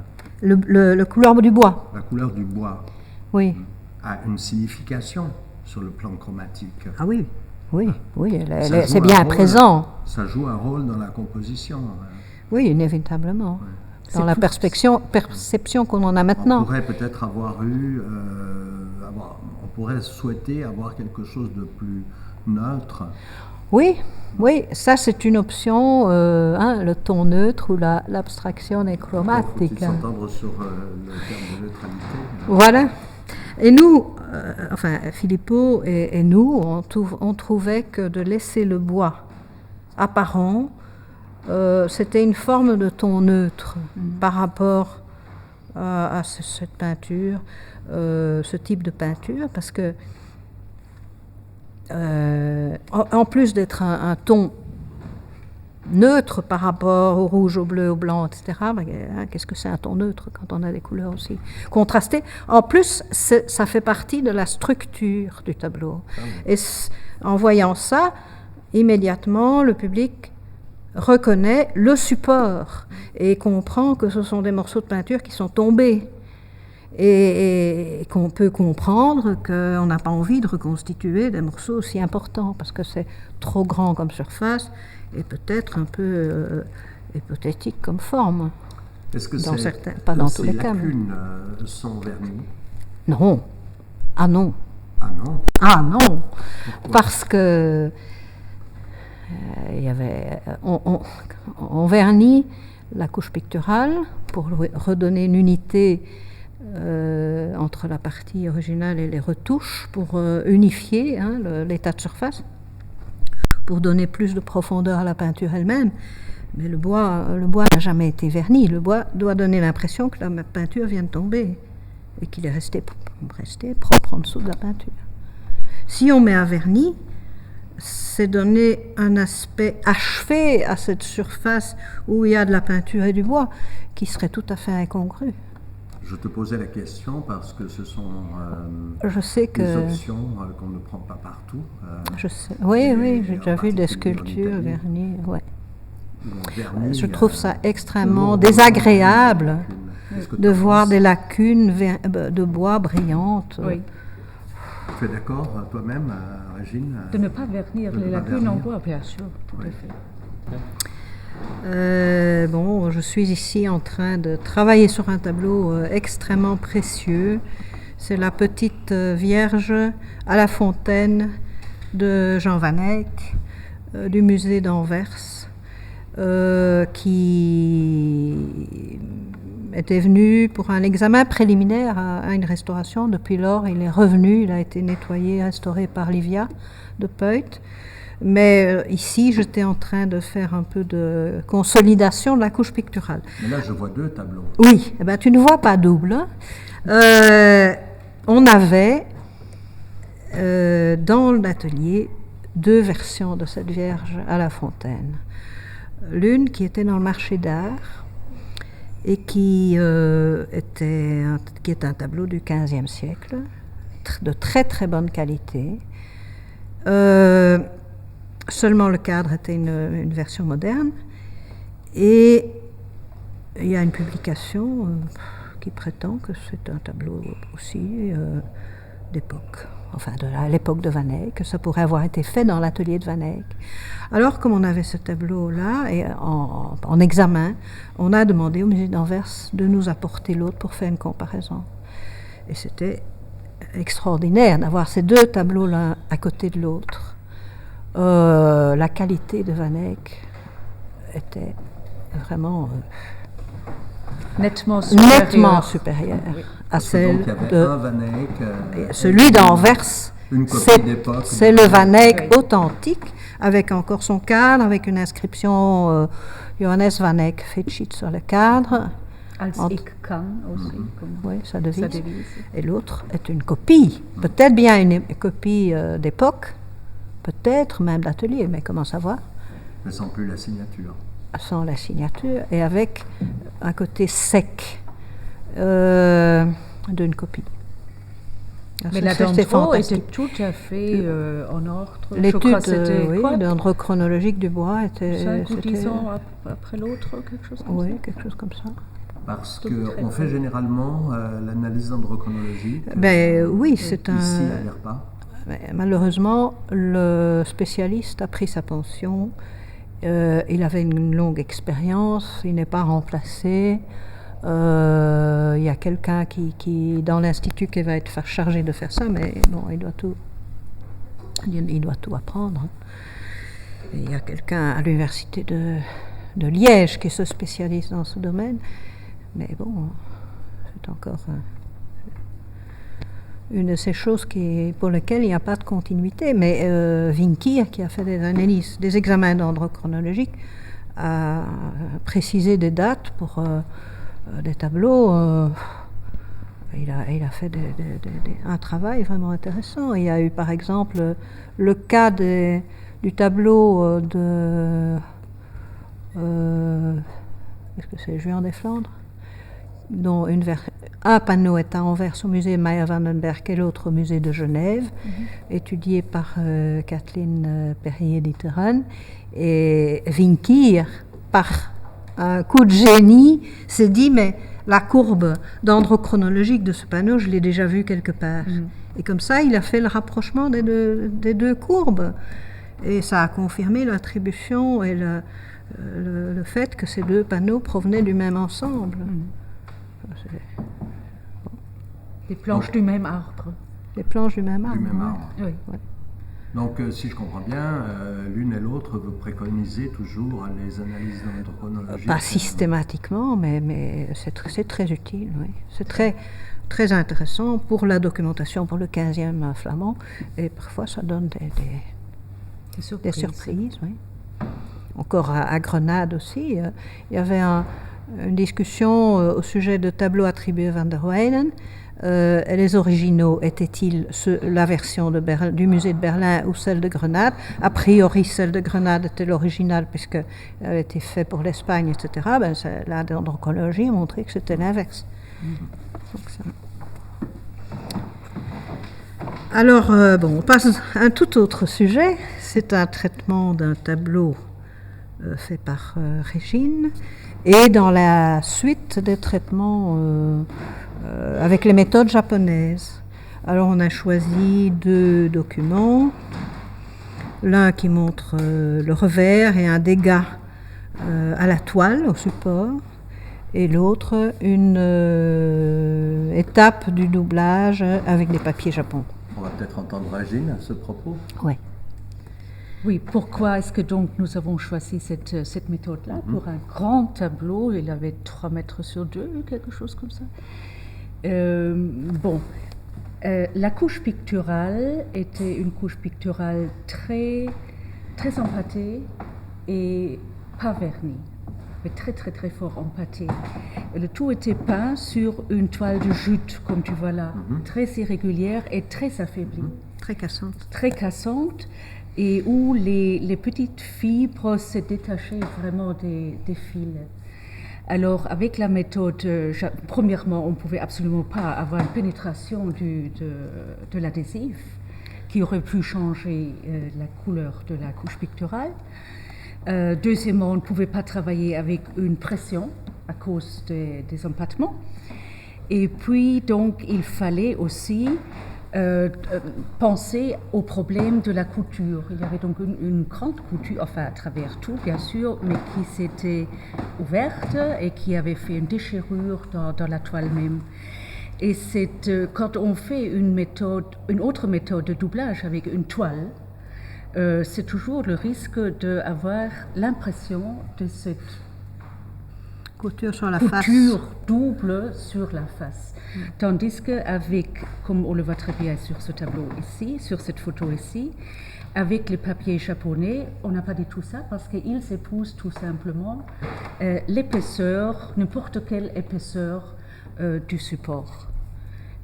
Le couleur du bois. La couleur du bois. Oui. A une signification sur le plan chromatique. Ah oui, c'est bien présent. Ça joue un rôle dans la composition. Oui, inévitablement. Ouais. Dans la perception qu'on en a maintenant. On pourrait peut-être avoir eu... on pourrait souhaiter avoir quelque chose de plus neutre. Oui, ça c'est une option, le ton neutre ou l'abstraction chromatique. Il faut s'entendre sur le terme de neutralité. Voilà. Et nous, Filippo et nous, on trouvait que de laisser le bois apparent, c'était une forme de ton neutre par rapport à cette peinture, ce type de peinture, parce que en plus d'être un ton neutre par rapport au rouge, au bleu, au blanc, etc., qu'est-ce que c'est un ton neutre quand on a des couleurs aussi contrastées? En plus, ça fait partie de la structure du tableau. Et en voyant ça, immédiatement, le public reconnaît le support et comprend que ce sont des morceaux de peinture qui sont tombés. Et qu'on peut comprendre qu'on n'a pas envie de reconstituer des morceaux aussi importants parce que c'est trop grand comme surface et peut-être un peu hypothétique comme forme. Est-ce que pas dans tous les cas. Ces lacunes sont vernies? Non. Ah non. Ah non? Ah non. Pourquoi? Parce que on vernit la couche picturale pour redonner une unité entre la partie originale et les retouches pour unifier l'état de surface, pour donner plus de profondeur à la peinture elle-même. Mais le bois n'a jamais été verni. Le bois doit donner l'impression que la peinture vient de tomber et qu'il est resté propre en dessous de la peinture. Si on met un vernis, c'est donner un aspect achevé à cette surface où il y a de la peinture et du bois qui serait tout à fait incongru. Je te posais la question parce que ce sont des options qu'on ne prend pas partout. Je sais. Oui, j'ai déjà vu des sculptures vernies. Ouais. Je trouve ça extrêmement désagréable de voir des lacunes de bois brillantes. Oui. Tu es d'accord toi-même, Régine? De ne pas vernir les lacunes en bois, bien sûr, tout à fait. Je suis ici en train de travailler sur un tableau extrêmement précieux. C'est la petite Vierge à la fontaine de Jean Van Eyck du musée d'Anvers, qui était venu pour un examen préliminaire à une restauration. Depuis lors, il est revenu, il a été nettoyé, restauré par Livia de Peut. Mais ici, j'étais en train de faire un peu de consolidation de la couche picturale. Mais là, je vois deux tableaux. Oui, tu ne vois pas double. On avait dans l'atelier deux versions de cette Vierge à la fontaine. L'une qui était dans le marché d'art et qui est un tableau du XVe siècle, de très très bonne qualité. Ce Seulement le cadre était une version moderne. Et il y a une publication qui prétend que c'est un tableau aussi d'époque, enfin à l'époque de Van Eyck, que ça pourrait avoir été fait dans l'atelier de Van Eyck. Alors, comme on avait ce tableau-là, et en examen, on a demandé au musée d'Anvers de nous apporter l'autre pour faire une comparaison. Et c'était extraordinaire d'avoir ces deux tableaux l'un à côté de l'autre. La qualité de Van Eyck était vraiment nettement supérieure oui. À celle donc, il y avait de un Van Eyck, celui d'Anvers. une copie d'époque. C'est le Van Eyck oui. authentique, avec encore son cadre, avec une inscription Johannes Van Eyck Fitchit sur le cadre. Als ik kan aussi. Oui, sa devise. Sa devise. Et l'autre est une copie, peut-être bien une copie d'époque, peut-être même d'atelier, mais comment savoir? Mais sans plus la signature. Sans la signature et avec un côté sec d'une copie. Mais la dendro était tout à fait en ordre. L'étude d'ordre chronologique du bois était... 5 ou 10 ans après l'autre, quelque chose comme ça. Oui, quelque chose comme ça. Parce qu'on fait généralement l'analyse dendrochronologique. Oui, c'est un... Ici, à l'ERPA. Malheureusement, le spécialiste a pris sa pension. Il avait une longue expérience, il n'est pas remplacé. Il y a quelqu'un qui dans l'institut qui va être chargé de faire ça, mais bon, il doit tout apprendre. Et il y a quelqu'un à l'université de Liège qui se spécialise dans ce domaine, mais bon, c'est encore une de ces choses pour lesquelles il n'y a pas de continuité. Mais Winkler, qui a fait des analyses, des examens d'ordre chronologique, a précisé des dates pour des tableaux. Il a fait un travail vraiment intéressant. Il y a eu par exemple le cas du tableau de... est-ce que c'est Juan des Flandres, dont un panneau est à Anvers au musée Mayr-Vandenberg et l'autre au musée de Genève, étudié par Kathleen Perrier-Ditteren. Et Winkler, par un coup de génie, s'est dit, mais la courbe dendrochronologique de ce panneau, je l'ai déjà vue quelque part. Et comme ça, il a fait le rapprochement des deux courbes. Et ça a confirmé l'attribution et le fait que ces deux panneaux provenaient du même ensemble. Les planches du même arbre. Les planches du même arbre. Du même arbre. Oui. Ouais. Donc, si je comprends bien, l'une et l'autre, vous préconisez toujours les analyses dendrochronologiques. Pas systématiquement, mais c'est très utile. Oui. C'est très, très intéressant pour la documentation, pour le 15e flamand. Et parfois, ça donne des surprises. Oui. Encore à Grenade aussi, il y avait une discussion au sujet de tableaux attribués à Van der Weyden. Les originaux étaient-ils la version du musée de Berlin ou celle de Grenade? A priori, celle de Grenade était l'original puisqu'elle avait été faite pour l'Espagne, etc. La dendrochronologie a montré que c'était l'inverse. Donc, alors, on passe à un tout autre sujet. C'est un traitement d'un tableau fait par Régine, et dans la suite des traitements avec les méthodes japonaises. Alors on a choisi 2 documents, l'un qui montre le revers et un dégât à la toile, au support, et l'autre une étape du doublage avec des papiers japon. On va peut-être entendre Régine à ce propos. Oui. Oui, pourquoi est-ce que donc nous avons choisi cette méthode-là pour un grand tableau? Il avait 3 mètres sur 2, quelque chose comme ça. La couche picturale était une couche picturale très, très empâtée et pas vernie, mais très très très fort empâtée. Le tout était peint sur une toile de jute, comme tu vois là, très irrégulière et très affaiblie. Très cassante. Très cassante, et où les petites fibres se détachaient vraiment des fils. Alors, avec la méthode, premièrement, on ne pouvait absolument pas avoir une pénétration de l'adhésif, qui aurait pu changer la couleur de la couche picturale. Deuxièmement, on ne pouvait pas travailler avec une pression à cause des empattements. Et puis, donc, il fallait aussi penser au problème de la couture. Il y avait donc une grande couture, enfin à travers tout, bien sûr, mais qui s'était ouverte et qui avait fait une déchirure dans la toile même. Et quand on fait une autre méthode de doublage avec une toile, c'est toujours le risque d'avoir l'impression de cette couture sur la face. Double sur la face. Tandis qu'avec, comme on le voit très bien sur ce tableau ici, sur cette photo ici, avec les papiers japonais, on n'a pas dit tout ça parce qu'ils épousent tout simplement l'épaisseur, n'importe quelle épaisseur du support.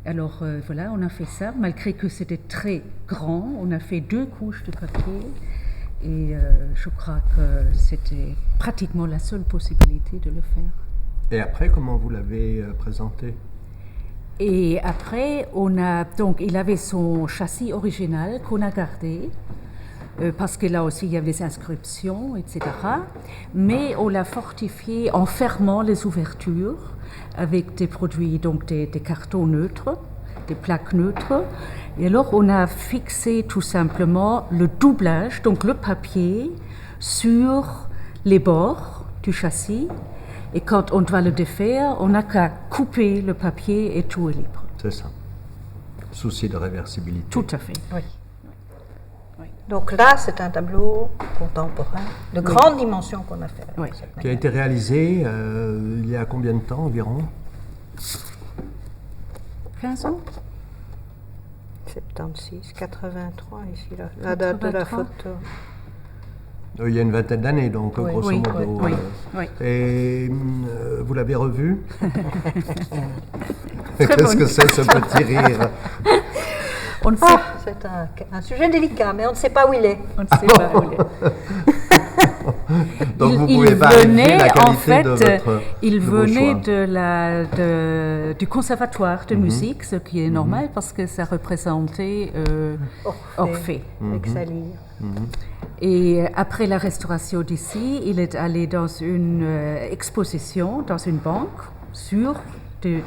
Alors voilà, on a fait ça, malgré que c'était très grand, on a fait 2 couches de papier et je crois que c'était pratiquement la seule possibilité de le faire. Et après, comment vous l'avez présenté? Et après, il avait son châssis original qu'on a gardé, parce que là aussi il y avait des inscriptions, etc. Mais on l'a fortifié en fermant les ouvertures avec des produits, donc des cartons neutres, des plaques neutres. Et alors on a fixé tout simplement le doublage, donc le papier, sur les bords du châssis. Et quand on doit le défaire, on n'a qu'à couper le papier et tout est libre. C'est ça. Souci de réversibilité. Tout à fait. Oui. Donc là, c'est un tableau contemporain de grande dimension qu'on a fait. Oui. Qui a été réalisé il y a combien de temps environ? 15 ans 76, 83 ici, la date de la photo. Il y a une vingtaine d'années, donc grosso modo. Oui. Et vous l'avez revu? Qu'est-ce que c'est ce petit rire? On ne sait c'est un sujet délicat, mais on ne sait pas où il est. On ne sait pas où il est. Donc vous pouvez pas arriver la qualité de votre il venait choix. du conservatoire de musique, ce qui est normal parce que ça représentait Orphée. Avec sa lyre. Et après la restauration d'ici, il est allé dans une exposition, dans une banque, sur des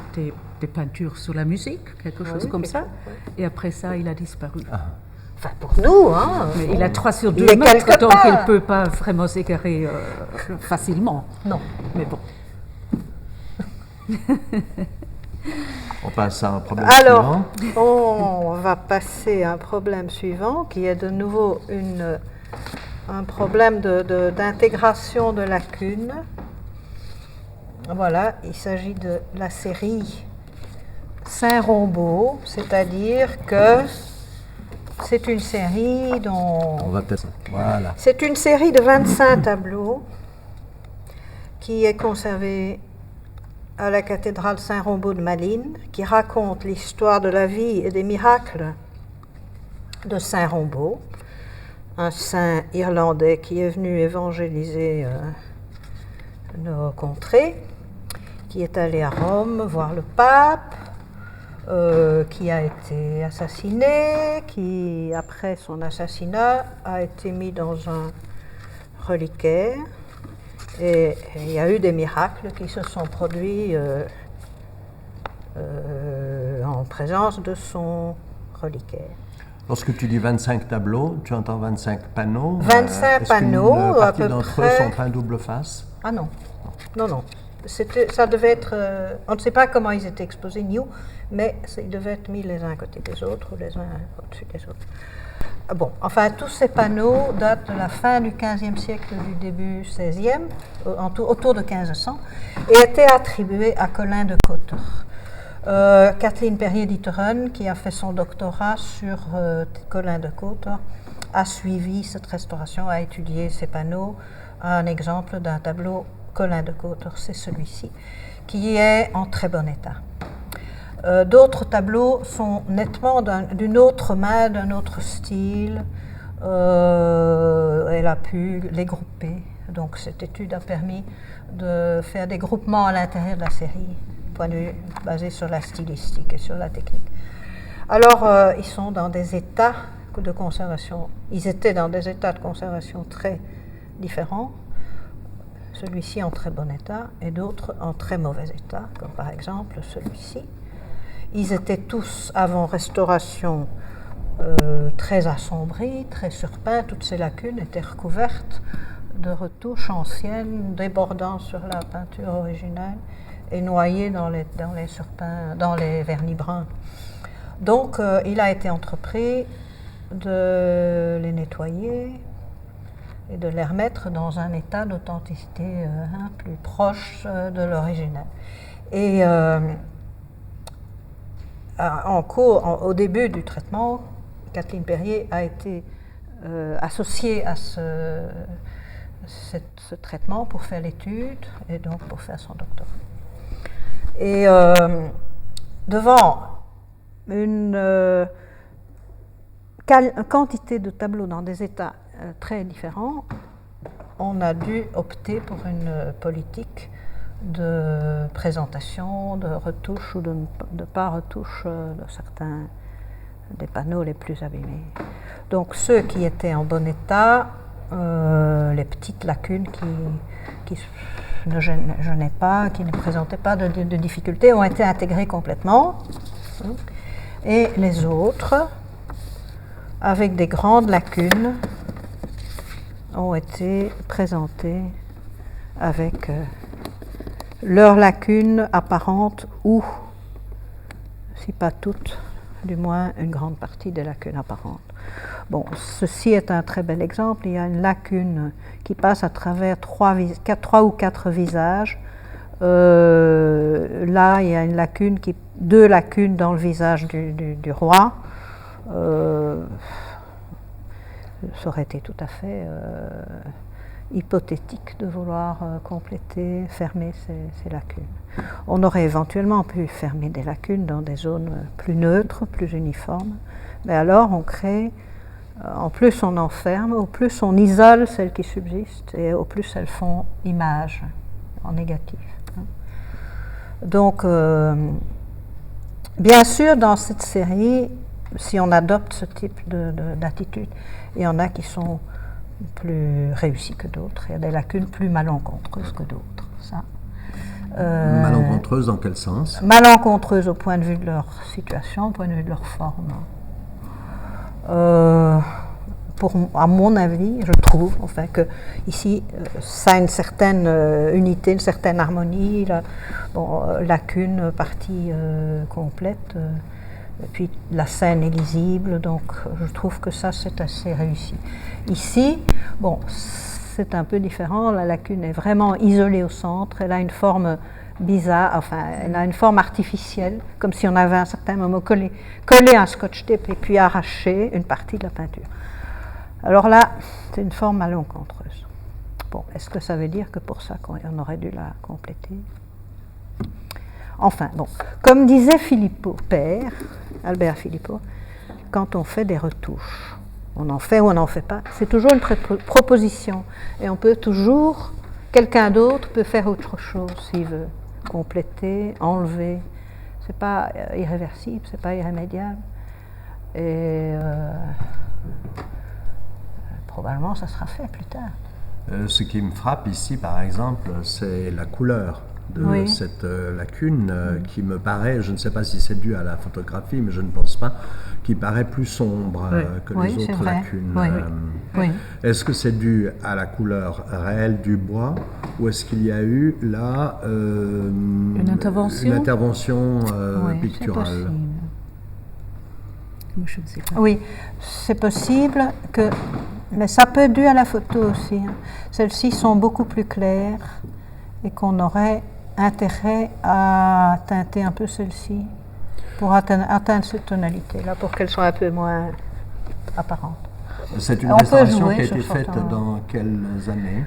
peintures sur la musique, quelque chose comme ça. Et après ça, il a disparu. Enfin, pour nous, hein. Mais il a 3 sur 2 est mètres, quelque donc part. il ne peut pas vraiment s'égarer facilement. Non. Mais bon. On passe à un problème Alors, suivant. on va passer à un problème suivant, qui est de nouveau un problème d'intégration de lacunes. Voilà, il s'agit de la série Saint-Rombaud, c'est-à-dire que c'est une série dont... On va peut-être... Voilà. C'est une série de 25 tableaux qui est conservée à la cathédrale Saint-Rombaud de Malines, qui raconte l'histoire de la vie et des miracles de Saint-Rombaud, un saint irlandais qui est venu évangéliser nos contrées, qui est allé à Rome voir le pape, qui a été assassiné, qui, après son assassinat, a été mis dans un reliquaire. Et il y a eu des miracles qui se sont produits en présence de son reliquaire. Lorsque tu dis 25 tableaux, tu entends 25 panneaux. 25 panneaux, est-ce qu'une à partie peu d'entre près. eux sont plein double face? Ah non, non. Ça devait être... on ne sait pas comment ils étaient exposés, ni où, mais ils devaient être mis les uns à côté des autres ou les uns au-dessus des autres. Bon, enfin, tous ces panneaux datent de la fin du XVe siècle, du début XVIe, autour de 1500, et étaient attribués à Colin de Cotter. Kathleen Perrier-Ditteren, qui a fait son doctorat sur Colin de Cotter, a suivi cette restauration, a étudié ces panneaux. Un exemple d'un tableau Colin de Cotter, c'est celui-ci, qui est en très bon état. D'autres tableaux sont nettement d'une autre main, d'un autre style. Elle a pu les grouper. Donc cette étude a permis de faire des groupements à l'intérieur de la série, point de vue basé sur la stylistique et sur la technique. Alors, ils sont dans des états de conservation. Ils étaient dans des états de conservation très différents. Celui-ci en très bon état et d'autres en très mauvais état, comme par exemple celui-ci. Ils étaient tous, avant restauration, très assombris, très surpeints. Toutes ces lacunes étaient recouvertes de retouches anciennes débordant sur la peinture originale et noyées dans les surpeints, dans les vernis bruns. Donc, il a été entrepris de les nettoyer et de les remettre dans un état d'authenticité plus proche de l'original. Et au début du traitement, Kathleen Perrier a été associée à ce traitement pour faire l'étude et donc pour faire son doctorat. Et devant une quantité de tableaux dans des états très différents, on a dû opter pour une politique de présentation, de retouche ou de pas retouche de certains des panneaux les plus abîmés. Donc ceux qui étaient en bon état, les petites lacunes qui ne gênaient pas, qui ne présentaient pas de difficultés, ont été intégrées complètement. Et les autres, avec des grandes lacunes, ont été présentés avec leurs lacunes apparentes ou, si pas toutes, du moins une grande partie des lacunes apparentes. Bon, ceci est un très bel exemple. Il y a une lacune qui passe à travers trois ou quatre visages. Là, il y a deux lacunes dans le visage du roi. Ça aurait été tout à fait hypothétique de vouloir compléter, fermer ces lacunes. On aurait éventuellement pu fermer des lacunes dans des zones plus neutres, plus uniformes, mais alors on crée, en plus on enferme, au plus on isole celles qui subsistent et au plus elles font image en négatif. Donc, bien sûr, dans cette série, si on adopte ce type d'attitude, il y en a qui sont plus réussies que d'autres. Il y a des lacunes plus malencontreuses que d'autres. Malencontreuses dans quel sens? Malencontreuses au point de vue de leur situation, au point de vue de leur forme. À mon avis, je trouve enfin, que ici, ça a une certaine unité, une certaine harmonie. Lacune, partie complète. Puis la scène est lisible, donc je trouve que ça c'est assez réussi. Ici, bon, c'est un peu différent, la lacune est vraiment isolée au centre, elle a une forme bizarre, enfin elle a une forme artificielle, comme si on avait à un certain moment collé un scotch tape et puis arraché une partie de la peinture. Alors là, c'est une forme malencontreuse. Bon, est-ce que ça veut dire que pour ça qu'on aurait dû la compléter ? Enfin, bon, comme disait Philippot, père, Albert Philippot, quand on fait des retouches, on en fait ou on n'en fait pas, c'est toujours une proposition. Et on peut toujours, quelqu'un d'autre peut faire autre chose s'il veut, compléter, enlever. C'est pas irréversible, c'est pas irrémédiable. Et probablement ça sera fait plus tard. Ce qui me frappe ici, par exemple, c'est la couleur de cette lacune qui me paraît, je ne sais pas si c'est dû à la photographie, mais je ne pense pas, qui paraît plus sombre que les autres lacunes. Est-ce que c'est dû à la couleur réelle du bois ou est-ce qu'il y a eu là une intervention picturale? C'est possible. Moi, je ne sais pas. Oui, c'est possible que... Mais ça peut être dû à la photo aussi. Celles-ci sont beaucoup plus claires et qu'on aurait intérêt à teinter un peu celle-ci pour atteindre cette tonalité-là, pour qu'elle soit un peu moins apparente. C'est une restauration qui a été faite dans quelles années?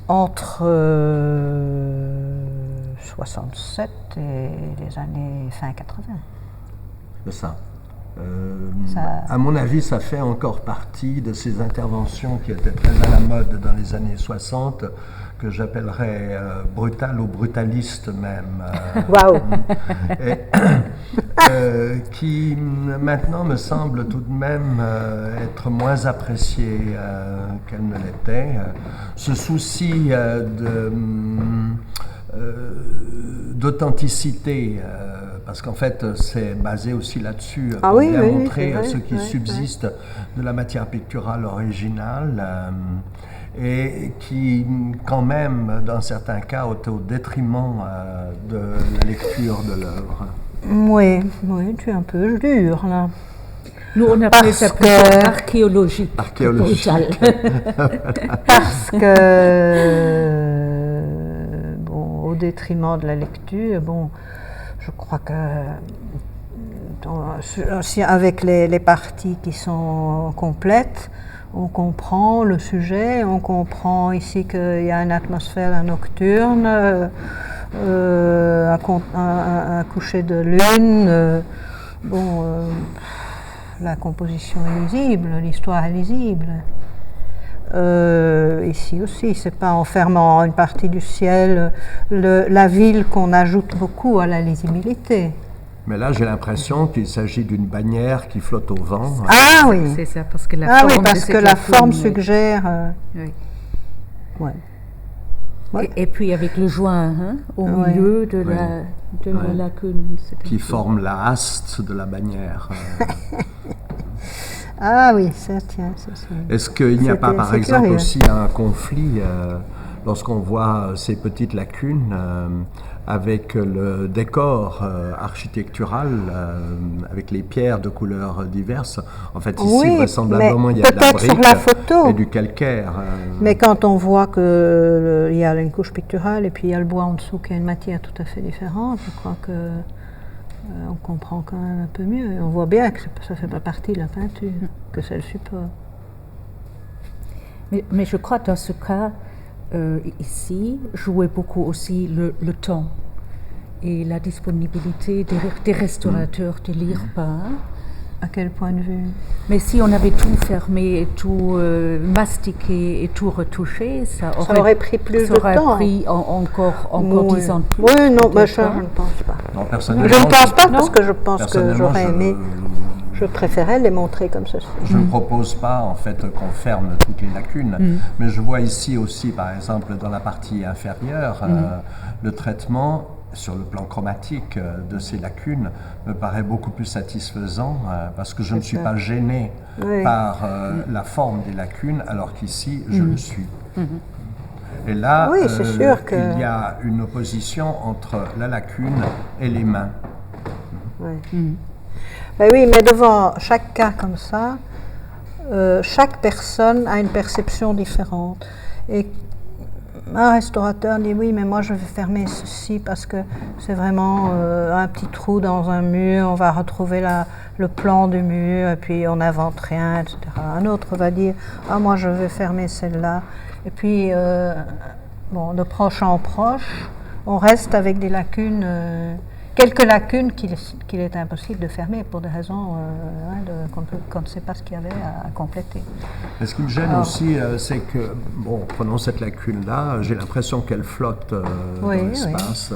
Entre 67 et les années fin 80. C'est ça. À mon avis, ça fait encore partie de ces interventions qui étaient très à la mode dans les années 60, que j'appellerais brutales ou brutalistes même. Waouh! Qui maintenant me semble tout de même être moins appréciée qu'elle ne l'était. Ce souci d'authenticité, parce qu'en fait c'est basé aussi là-dessus, pour bien montrer ce qui subsiste de la matière picturale originale, et qui quand même dans certains cas est au détriment de la lecture de l'œuvre. Oui, tu es un peu dur là. Nous, on appelle ça plutôt archéologique. Parce que, bon, au détriment de la lecture, bon, je crois que avec les parties qui sont complètes, on comprend le sujet, on comprend ici qu'il y a une atmosphère nocturne, un coucher de lune, la composition est lisible, l'histoire est lisible. Ici aussi, c'est pas en fermant une partie du ciel, la ville qu'on ajoute beaucoup à la lisibilité. Mais là, j'ai l'impression qu'il s'agit d'une bannière qui flotte au vent. Ah oui, c'est ça, parce que la forme suggère. Oui. Ouais. Et puis avec le joint au milieu de la lacune. Qui forme la haste de la bannière. Ah oui, ça tient. Est-ce qu'il n'y a pas, par exemple, aussi un conflit lorsqu'on voit ces petites lacunes avec le décor architectural, avec les pierres de couleurs diverses? En fait, ici, vraisemblablement, il y a de la brique et du calcaire. Mais quand on voit qu'il y a une couche picturale et puis il y a le bois en dessous qui a une matière tout à fait différente, je crois que on comprend quand même un peu mieux. On voit bien que ça ne fait pas partie de la peinture, que c'est le support. Mais je crois que dans ce cas, ici, jouait beaucoup aussi le temps et la disponibilité des restaurateurs de lire peint. À quel point de vue? Mais si on avait tout fermé, tout mastiqué et tout retouché, ça aurait pris plus de temps. Ça aurait pris encore 10 ans de plus. Oui, non, mais ça, je ne pense pas. Non, personnellement, je ne pense pas parce que je pense que j'aurais aimé. Je préférais les montrer comme ceci. Je ne propose pas en fait qu'on ferme toutes les lacunes, mais je vois ici aussi, par exemple, dans la partie inférieure, le traitement sur le plan chromatique de ces lacunes me paraît beaucoup plus satisfaisant parce que je ne suis pas gêné par la forme des lacunes, alors qu'ici, je le suis. Et là, c'est sûr que... il y a une opposition entre la lacune et les mains. Ben oui, mais devant chaque cas comme ça, chaque personne a une perception différente. Et un restaurateur dit oui, mais moi je vais fermer ceci parce que c'est vraiment un petit trou dans un mur, on va retrouver le plan du mur et puis on n'invente rien, etc. Un autre va dire ah moi je vais fermer celle-là. Et puis de proche en proche, on reste avec des lacunes. Quelques lacunes qu'il est impossible de fermer pour des raisons qu'on ne sait pas ce qu'il y avait à compléter. Et ce qui me gêne aussi, c'est que, prenons cette lacune-là, j'ai l'impression qu'elle flotte dans l'espace.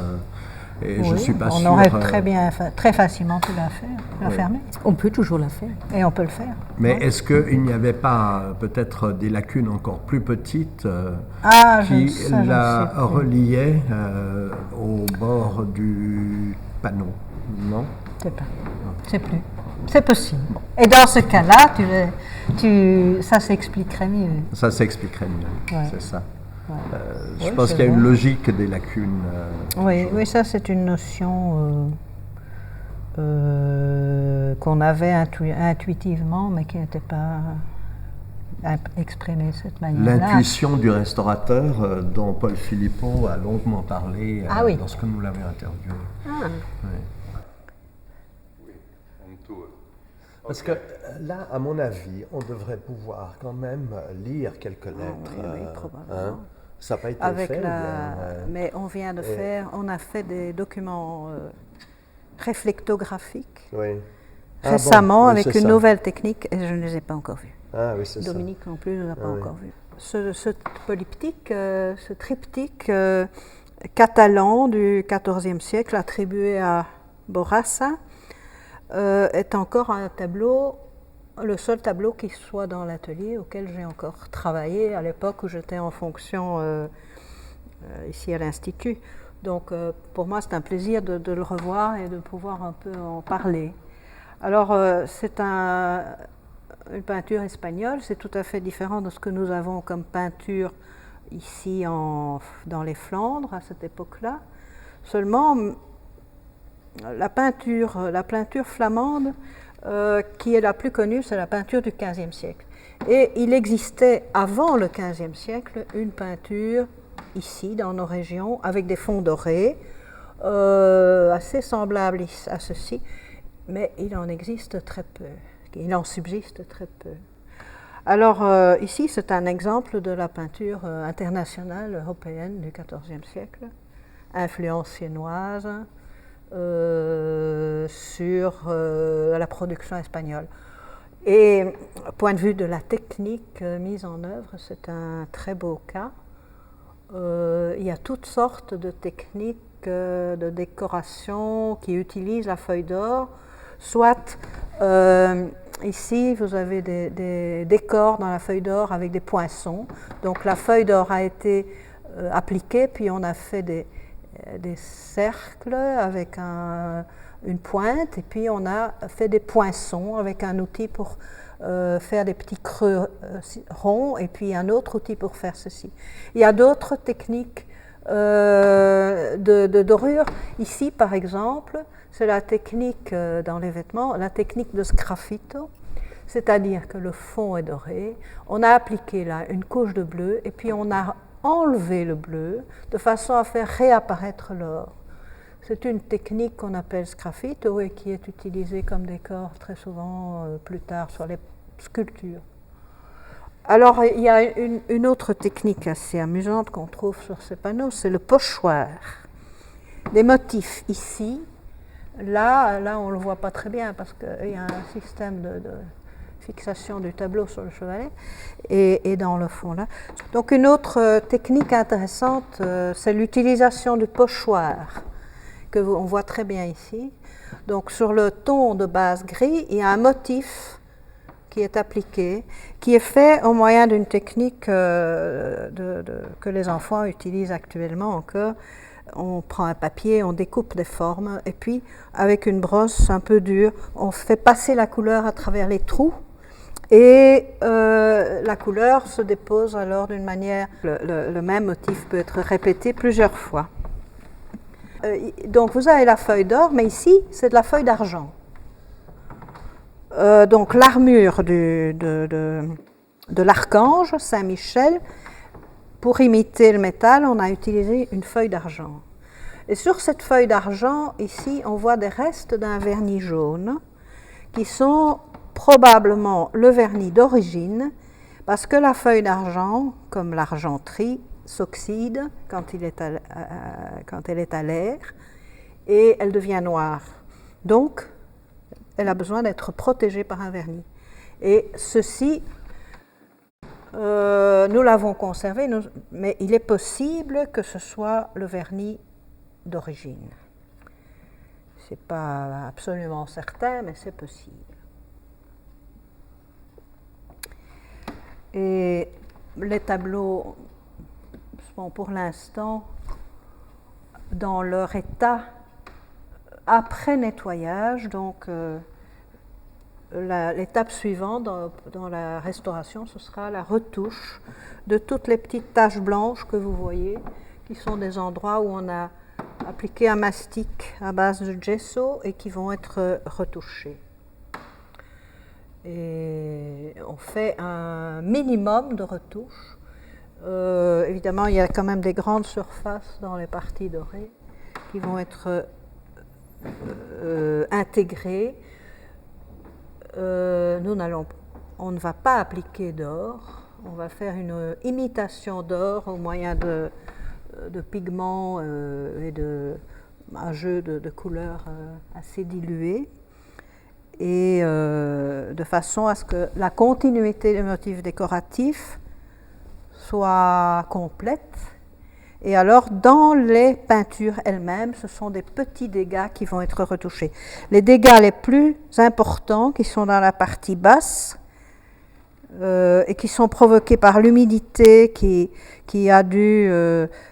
Et je ne suis pas sûr... On aurait très facilement pu la fermer. On peut toujours la faire. Et on peut le faire. Mais est-ce qu'il n'y avait pas peut-être des lacunes encore plus petites qui la reliaient au bord du panneau? Non? C'est plus. C'est possible. Et dans ce cas-là, ça s'expliquerait mieux. Ça s'expliquerait mieux, c'est ça. Je pense qu'il y a une logique des lacunes. Oui, ça c'est une notion qu'on avait intuitivement, mais qui n'était pas exprimée de cette manière-là. L'intuition du restaurateur, dont Paul Philippot a longuement parlé lorsque nous l'avions interviewé. Parce que là, à mon avis, on devrait pouvoir quand même lire quelques lettres. Oui, probablement. Ça n'a pas été fait. Mais on vient de faire, on a fait des documents réflectographiques récemment oui, avec c'est une ça. nouvelle technique et je ne les ai pas encore vus. Ah oui, c'est ça. Dominique non plus ne l'a pas oui. encore vu. Ce polyptyque, ce triptyque catalan du XIVe siècle attribué à Borrassa est encore un tableau, le seul tableau qui soit dans l'atelier auquel j'ai encore travaillé à l'époque où j'étais en fonction ici à l'Institut. Donc pour moi c'est un plaisir de le revoir et de pouvoir un peu en parler. Alors c'est une peinture espagnole, c'est tout à fait différent de ce que nous avons comme peinture ici dans les Flandres à cette époque-là. Seulement, la peinture flamande qui est la plus connue, c'est la peinture du XVe siècle. Et il existait avant le XVe siècle une peinture ici dans nos régions avec des fonds dorés, assez semblables à ceci, mais il en existe très peu. Il en subsiste très peu. Alors ici, c'est un exemple de la peinture internationale européenne du XIVe siècle, influence siennoise sur la production espagnole. Et au point de vue de la technique mise en œuvre, c'est un très beau cas. Il y a toutes sortes de techniques de décoration qui utilisent la feuille d'or, soit ici, vous avez des décors dans la feuille d'or avec des poinçons. Donc la feuille d'or a été appliquée, puis on a fait des cercles avec une pointe, et puis on a fait des poinçons avec un outil pour faire des petits creux ronds, et puis un autre outil pour faire ceci. Il y a d'autres techniques de dorure. Ici, par exemple, c'est la technique dans les vêtements, la technique de sgraffito, c'est-à-dire que le fond est doré, on a appliqué là une couche de bleu et puis on a enlevé le bleu de façon à faire réapparaître l'or. C'est une technique qu'on appelle sgraffito et qui est utilisée comme décor très souvent plus tard sur les sculptures. Alors il y a une autre technique assez amusante qu'on trouve sur ces panneaux, c'est le pochoir. Des motifs ici. Là, on ne le voit pas très bien parce qu'il y a un système de fixation du tableau sur le chevalet et dans le fond là. Donc une autre technique intéressante, c'est l'utilisation du pochoir que on voit très bien ici. Donc sur le ton de base gris, il y a un motif qui est appliqué, qui est fait au moyen d'une technique que les enfants utilisent actuellement encore. On prend un papier, on découpe des formes et puis avec une brosse un peu dure, on fait passer la couleur à travers les trous et la couleur se dépose alors d'une manière, le même motif peut être répété plusieurs fois. Donc vous avez la feuille d'or, mais ici c'est de la feuille d'argent. Donc l'armure de l'archange Saint-Michel, pour imiter le métal, on a utilisé une feuille d'argent. Et sur cette feuille d'argent, ici, on voit des restes d'un vernis jaune qui sont probablement le vernis d'origine, parce que la feuille d'argent, comme l'argenterie, s'oxyde quand elle est à l'air et elle devient noire. Donc, elle a besoin d'être protégée par un vernis. Et ceci, nous l'avons conservé, mais il est possible que ce soit le vernis d'origine. Ce n'est pas absolument certain, mais c'est possible. Et les tableaux sont pour l'instant dans leur état après nettoyage, donc l'étape suivante dans la restauration, ce sera la retouche de toutes les petites taches blanches que vous voyez, qui sont des endroits où on a appliqué un mastic à base de gesso et qui vont être retouchés. Et on fait un minimum de retouches. Évidemment, il y a quand même des grandes surfaces dans les parties dorées qui vont être intégrées. On ne va pas appliquer d'or, on va faire une imitation d'or au moyen de pigments et un jeu de couleurs assez diluées. et de façon à ce que la continuité des motifs décoratifs soit complète. Et alors, dans les peintures elles-mêmes, ce sont des petits dégâts qui vont être retouchés. Les dégâts les plus importants, qui sont dans la partie basse, et qui sont provoqués par l'humidité qui a dû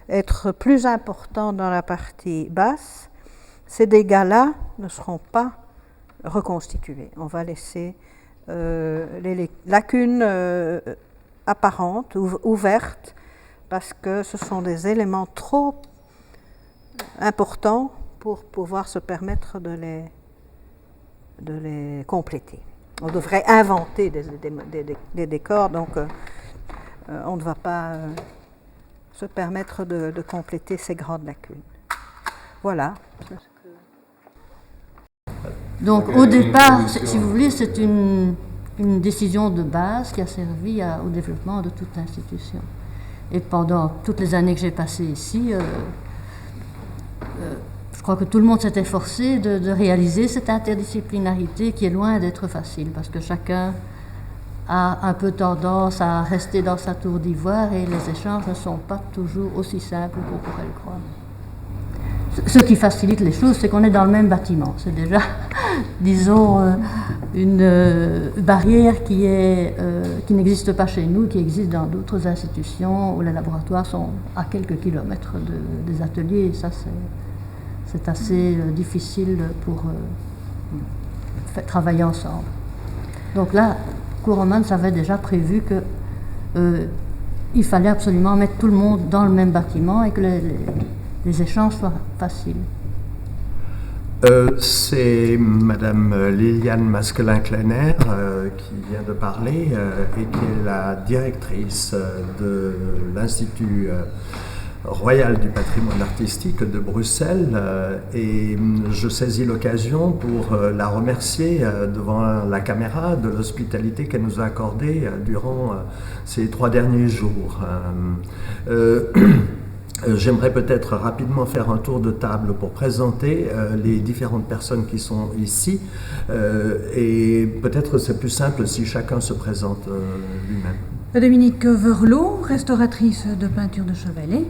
être plus importante dans la partie basse, ces dégâts-là ne seront pas reconstitués. On va laisser les lacunes apparentes, ouvertes, parce que ce sont des éléments trop importants pour pouvoir se permettre de les compléter. On devrait inventer des décors, donc on ne va pas se permettre de compléter ces grandes lacunes. Voilà. Donc au départ, si vous voulez, c'est une décision de base qui a servi au développement de toute l'institution. Et pendant toutes les années que j'ai passées ici, je crois que tout le monde s'est efforcé de réaliser cette interdisciplinarité qui est loin d'être facile, parce que chacun a un peu tendance à rester dans sa tour d'ivoire et les échanges ne sont pas toujours aussi simples qu'on pourrait le croire. Ce qui facilite les choses, c'est qu'on est dans le même bâtiment. C'est déjà, disons, une barrière qui n'existe pas chez nous, qui existe dans d'autres institutions où les laboratoires sont à quelques kilomètres des ateliers. Et ça, c'est assez difficile pour travailler ensemble. Donc là, Couroman avait déjà prévu qu'il fallait absolument mettre tout le monde dans le même bâtiment et que les échanges soient faciles. C'est Madame Liliane Masquelin-Kleiner qui vient de parler et qui est la directrice de l'Institut royal du patrimoine artistique de Bruxelles et je saisis l'occasion pour la remercier devant la caméra de l'hospitalité qu'elle nous a accordée durant ces 3 derniers jours. J'aimerais peut-être rapidement faire un tour de table pour présenter les différentes personnes qui sont ici et peut-être c'est plus simple si chacun se présente lui-même. Dominique Verlot, restauratrice de peinture de chevalet.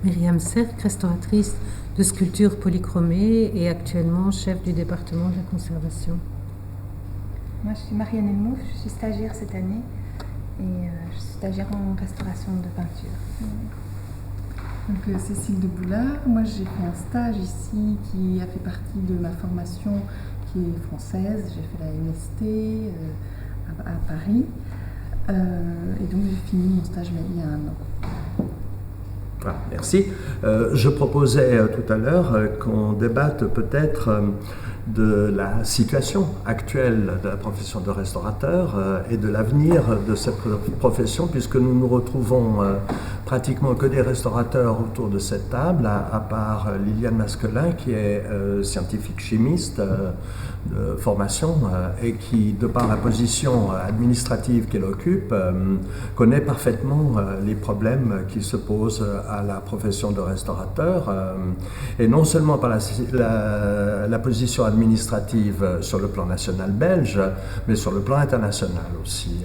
Myriam Serck, restauratrice de sculptures polychromées et actuellement chef du département de la conservation. Moi je suis Marianne Elmouf, je suis stagiaire cette année et je suis stagiaire en restauration de peinture. Donc Cécile de Boulard, moi j'ai fait un stage ici qui a fait partie de ma formation qui est française. J'ai fait la MST à Paris et donc j'ai fini mon stage il y a 1 an. Ah, merci. Je proposais tout à l'heure qu'on débatte peut-être de la situation actuelle de la profession de restaurateur et de l'avenir de cette profession, puisque nous nous retrouvons pratiquement que des restaurateurs autour de cette table, à part Liliane Masquelin, qui est scientifique chimiste de formation et qui, de par la position administrative qu'elle occupe, connaît parfaitement les problèmes qui se posent à la profession de restaurateur, et non seulement par la position administrative sur le plan national belge, mais sur le plan international aussi.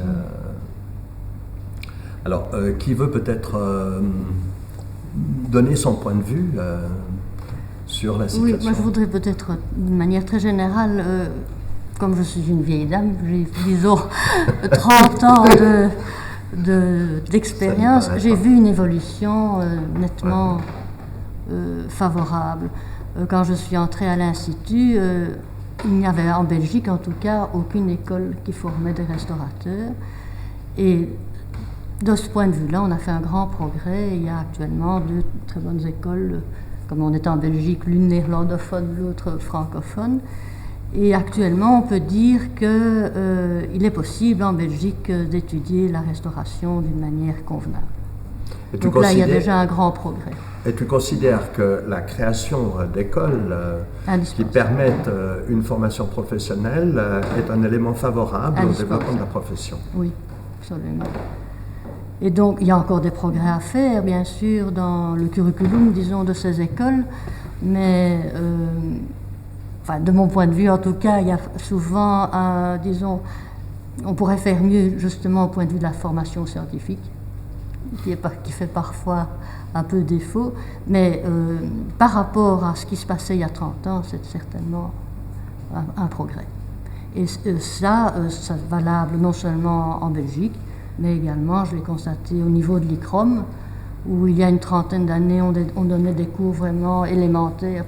Alors, qui veut peut-être donner son point de vue sur la situation? Oui, moi je voudrais peut-être, d'une manière très générale, comme je suis une vieille dame, j'ai disons 30 ans d'expérience, j'ai vu une évolution nettement favorable. Quand je suis entrée à l'Institut, il n'y avait en Belgique en tout cas aucune école qui formait des restaurateurs. Et de ce point de vue-là, on a fait un grand progrès. Il y a actuellement 2 très bonnes écoles, comme on est en Belgique, l'une néerlandophone, l'autre francophone. Et actuellement, on peut dire qu'il est possible en Belgique d'étudier la restauration d'une manière convenable. Donc là, il y a déjà un grand progrès. Et tu considères que la création d'écoles qui permettent une formation professionnelle est un élément favorable au développement de la profession? Oui, absolument. Et donc, il y a encore des progrès à faire, bien sûr, dans le curriculum, disons, de ces écoles, mais enfin de mon point de vue en tout cas, il y a souvent, disons, on pourrait faire mieux justement au point de vue de la formation scientifique, qui fait parfois un peu défaut, mais par rapport à ce qui se passait il y a 30 ans, c'est certainement un progrès. Et ça, c'est valable non seulement en Belgique, mais également, je l'ai constaté au niveau de l'ICROM, où il y a une trentaine d'années, on donnait des cours vraiment élémentaires,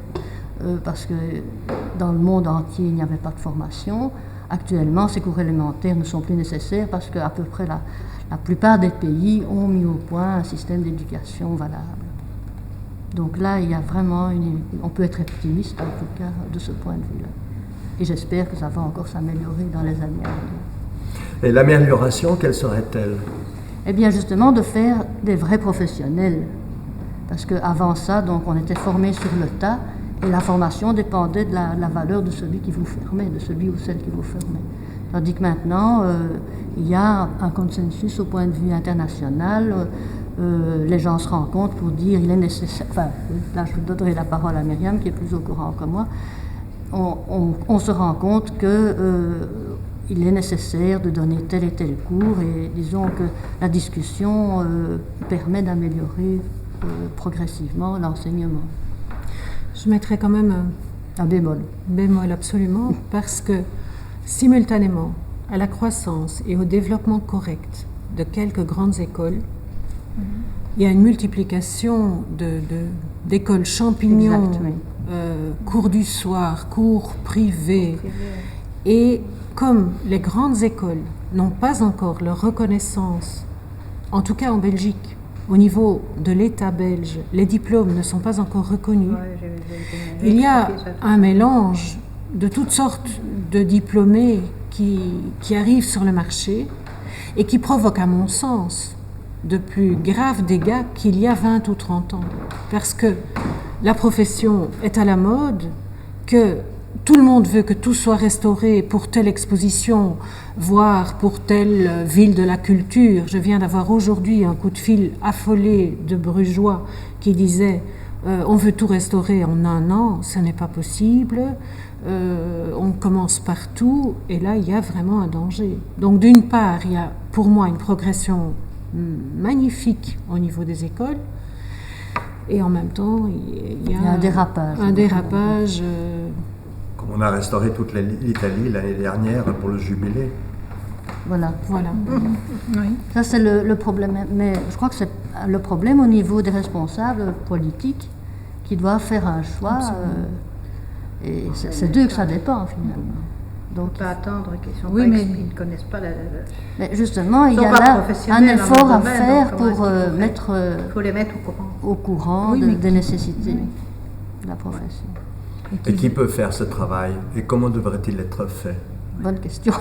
parce que dans le monde entier, il n'y avait pas de formation. Actuellement, ces cours élémentaires ne sont plus nécessaires parce qu'à peu près la plupart des pays ont mis au point un système d'éducation valable. Donc là, il y a vraiment on peut être optimiste en tout cas de ce point de vue-là. Et j'espère que ça va encore s'améliorer dans les années à venir. Et l'amélioration, quelle serait-elle? Eh bien justement de faire des vrais professionnels. Parce qu'avant ça, donc, on était formés sur le tas et la formation dépendait de la valeur de celui qui vous formait, de celui ou celle qui vous formait. Tandis que maintenant, il y a un consensus au point de vue international. Les gens se rencontrent pour dire il est nécessaire. Enfin, là je donnerai la parole à Myriam qui est plus au courant que moi. On se rend compte qu'il est nécessaire de donner tel et tel cours et disons que la discussion permet d'améliorer progressivement l'enseignement. Je mettrais quand même un bémol. Bémol, absolument, parce que simultanément à la croissance et au développement correct de quelques grandes écoles, il y a une multiplication d'écoles champignons, exact, oui. Cours du soir, cours privés. Et comme les grandes écoles n'ont pas encore leur reconnaissance, en tout cas en Belgique, au niveau de l'État belge, les diplômes ne sont pas encore reconnus. Il y a un mélange de toutes sortes de diplômés qui arrivent sur le marché et qui provoquent, à mon sens, de plus graves dégâts qu'il y a 20 ou 30 ans. Parce que la profession est à la mode, que tout le monde veut que tout soit restauré pour telle exposition, voire pour telle ville de la culture. Je viens d'avoir aujourd'hui un coup de fil affolé de Brugeois qui disait on veut tout restaurer en 1 an, ce n'est pas possible, on commence partout, et là il y a vraiment un danger. Donc d'une part, il y a pour moi une progression magnifique au niveau des écoles, et en même temps il y a un dérapage. Un dérapage. Comme on a restauré toute l'Italie l'année dernière pour le jubilé. Voilà. Oui. Ça c'est le problème, mais je crois que c'est le problème au niveau des responsables politiques qui doivent faire un choix, et c'est d'eux que ça dépend finalement. Donc il faut attendre qu'ils sont oui, pas mais ils ne connaissent pas mais justement, il y a là un effort à faire pour faut les mettre au courant oui, des nécessités de la profession. Et qui peut faire ce travail? Et comment devrait-il être fait? Bonne question.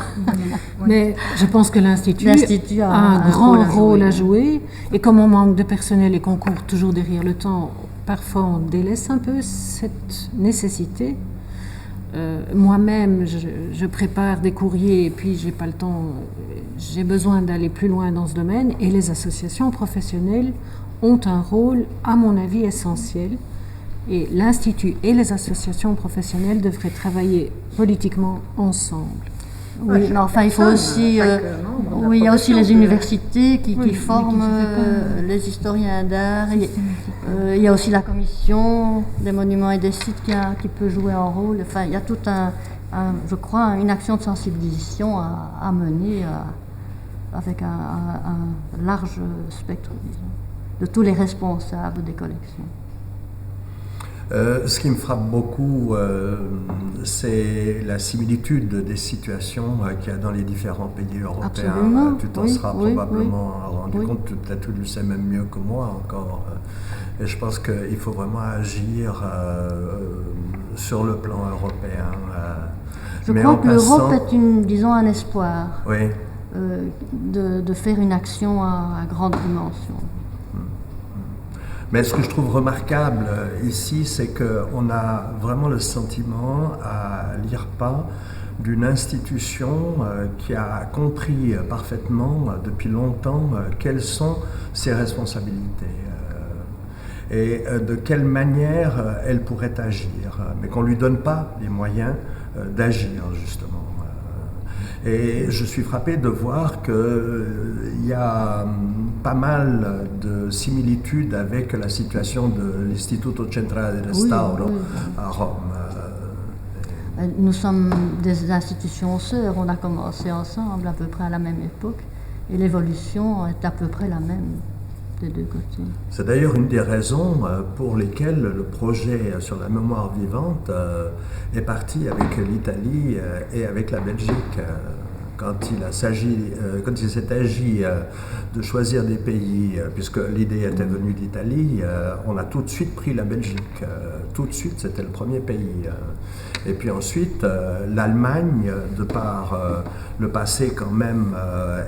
Mais je pense que l'Institut a un grand rôle à jouer. Et comme on manque de personnel et qu'on court toujours derrière le temps, parfois on délaisse un peu cette nécessité. Moi-même, je prépare des courriers et puis j'ai pas le temps, j'ai besoin d'aller plus loin dans ce domaine. Et les associations professionnelles ont un rôle, à mon avis, essentiel. Et l'Institut et les associations professionnelles devraient travailler politiquement ensemble. Oui, mais enfin, il faut aussi... oui, il y a aussi les universités qui forment les historiens d'art. Il y a aussi la commission des monuments et des sites qui peut jouer un rôle. Enfin, il y a tout je crois, une action de sensibilisation à mener avec un large spectre, disons, de tous les responsables des collections. Ce qui me frappe beaucoup, c'est la similitude des situations qu'il y a dans les différents pays européens. Absolument. Tu t'en seras probablement rendu compte, peut-être tu le sais même mieux que moi encore. Et je pense qu'il faut vraiment agir sur le plan européen. Je crois que l'Europe est disons, un espoir de faire une action à grande dimension. Mais ce que je trouve remarquable ici, c'est qu'on a vraiment le sentiment à l'IRPA d'une institution qui a compris parfaitement depuis longtemps quelles sont ses responsabilités. et de quelle manière elle pourrait agir, mais qu'on ne lui donne pas les moyens d'agir, justement. Et je suis frappé de voir qu'il y a pas mal de similitudes avec la situation de l'Istituto Centrale del Restauro à Rome. Nous sommes des institutions sœurs, on a commencé ensemble à peu près à la même époque, et l'évolution est à peu près la même des deux côtés. C'est d'ailleurs une des raisons pour lesquelles le projet sur la mémoire vivante est parti avec l'Italie et avec la Belgique. Quand il s'est agi de choisir des pays, puisque l'idée était venue d'Italie, on a tout de suite pris la Belgique. Tout de suite, c'était le premier pays. Et puis ensuite, l'Allemagne, de par le passé quand même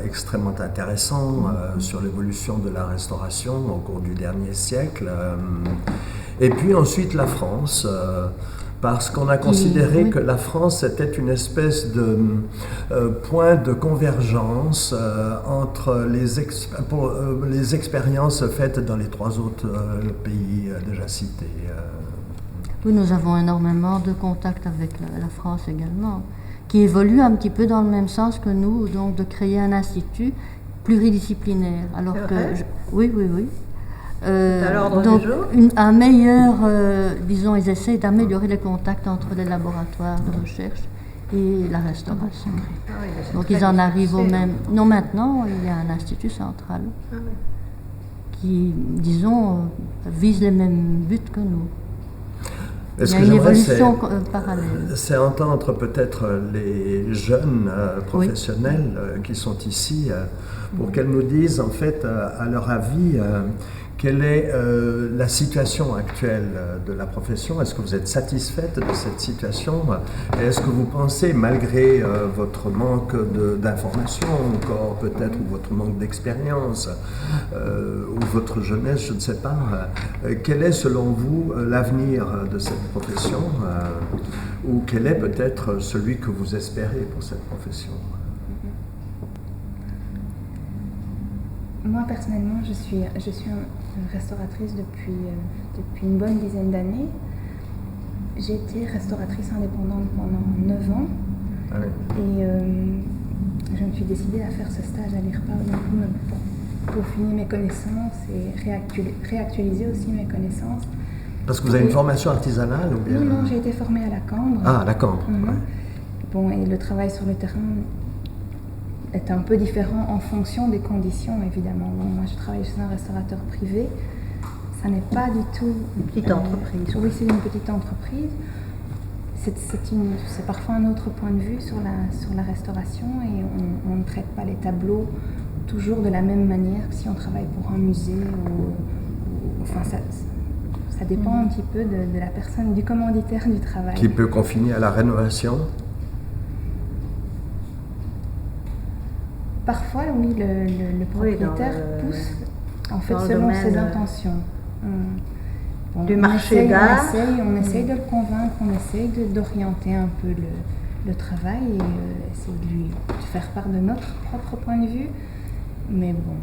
extrêmement intéressant sur l'évolution de la restauration au cours du dernier siècle. Et puis ensuite la France. Parce qu'on a considéré que la France était une espèce de point de convergence entre les expériences faites dans les 3 autres pays déjà cités. Oui, nous avons énormément de contacts avec la France également, qui évolue un petit peu dans le même sens que nous, donc de créer un institut pluridisciplinaire. Alors que, oui. à l'ordre donc, du jour. Un meilleur, disons, ils essaient d'améliorer les contacts entre les laboratoires de recherche et la restauration. Donc ils en arrivent au même. Non, maintenant, il y a un institut central qui, disons, vise les mêmes buts que nous. Il y a une évolution parallèle. C'est entendre peut-être les jeunes professionnels qui sont ici pour qu'elles nous disent, en fait, à leur avis, quelle est la situation actuelle de la profession? Est-ce que vous êtes satisfaite de cette situation? Est-ce que vous pensez, malgré votre manque d'informations encore peut-être, ou votre manque d'expérience, ou votre jeunesse, je ne sais pas, quel est selon vous l'avenir de cette profession, ou quel est peut-être celui que vous espérez pour cette profession? Moi, personnellement, je suis restauratrice depuis une bonne dizaine d'années. J'ai été restauratrice indépendante pendant 9 ans. Ah oui. Et je me suis décidée à faire ce stage à l'IRPA pour peaufiner mes connaissances et réactualiser aussi mes connaissances. Parce que vous avez une formation artisanale ou bien... Non, j'ai été formée à la Cambre. Ah, à la Cambre. Ouais. Bon, et le travail sur le terrain est un peu différent en fonction des conditions, évidemment. Bon, moi, je travaille chez un restaurateur privé. Ça n'est pas du tout... Une petite entreprise. Oui, c'est une petite entreprise. C'est parfois un autre point de vue sur la restauration et on ne traite pas les tableaux toujours de la même manière que si on travaille pour un musée. Enfin, ça dépend un petit peu de la personne, du commanditaire du travail. Qui peut confiner à la rénovation? Parfois, oui, le propriétaire pousse, en fait, selon ses intentions. Bon, du marché d'art. On essaye de le convaincre, on essaye d'orienter un peu le travail et essayer de lui faire part de notre propre point de vue. Mais bon,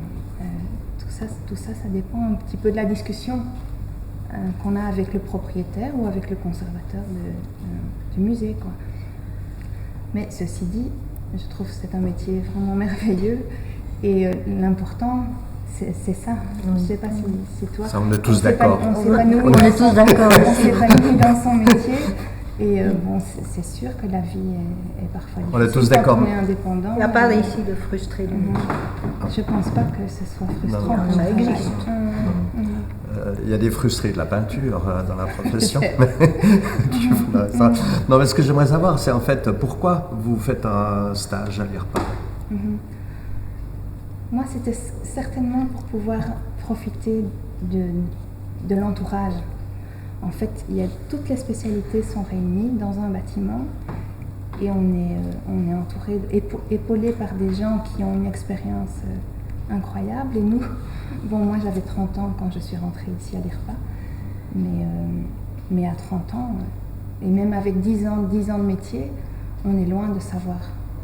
tout ça, ça dépend un petit peu de la discussion qu'on a avec le propriétaire ou avec le conservateur du musée, quoi. Mais ceci dit, je trouve que c'est un métier vraiment merveilleux et l'important, c'est ça. Je ne sais pas si c'est toi. Ça, on est tous d'accord. On est tous d'accord. On s'épanouit dans son métier. Et bon, c'est sûr que la vie est parfois difficile. On est tous d'accord. Quand on est indépendant. Il n'y a pas ici de frustré. Je ne pense pas que ce soit frustrant. Non, ça existe. Il y a des frustrés de la peinture dans la profession. Non, mais ce que j'aimerais savoir, c'est en fait pourquoi vous faites un stage à l'IRPA. Moi, c'était certainement pour pouvoir profiter de l'entourage. En fait, toutes les spécialités sont réunies dans un bâtiment et on est entouré, épaulé par des gens qui ont une expérience incroyable. Et nous, bon, moi j'avais 30 ans quand je suis rentrée ici à l'IRPA, mais à 30 ans, et même avec 10 ans de métier, on est loin de savoir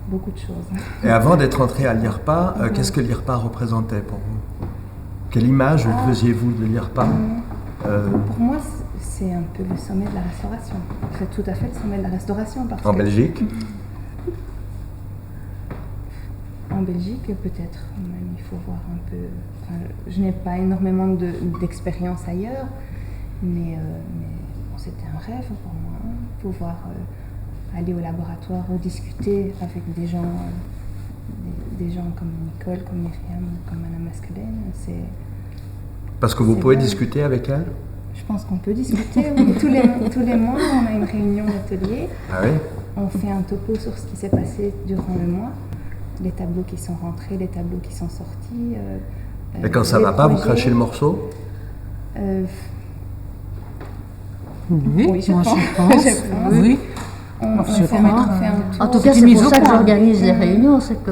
beaucoup de choses. Et avant d'être rentrée à l'IRPA, qu'est-ce que l'IRPA représentait pour vous? Quelle image faisiez-vous de l'IRPA? Pour moi, c'est un peu le sommet de la restauration. C'est tout à fait le sommet de la restauration. Parce En Belgique? En Belgique, peut-être. Même, il faut voir un peu. Enfin, je n'ai pas énormément d'expérience ailleurs, mais bon, c'était un rêve pour moi, hein, pouvoir aller au laboratoire ou discuter avec des gens comme Nicole, comme Myriam, comme Madame Masquelaine. Parce que vous pouvez discuter avec elle? Je pense qu'on peut discuter. Oui. Tous les mois, on a une réunion d'atelier. Ah oui? On fait un topo sur ce qui s'est passé durant le mois, les tableaux qui sont rentrés, les tableaux qui sont sortis. Et quand ça ne va pas, vous crachez le morceau? Oui, je moi pense. je pense. Oui. On fait un tour. En tout cas, c'est pour ça que j'organise les réunions, c'est que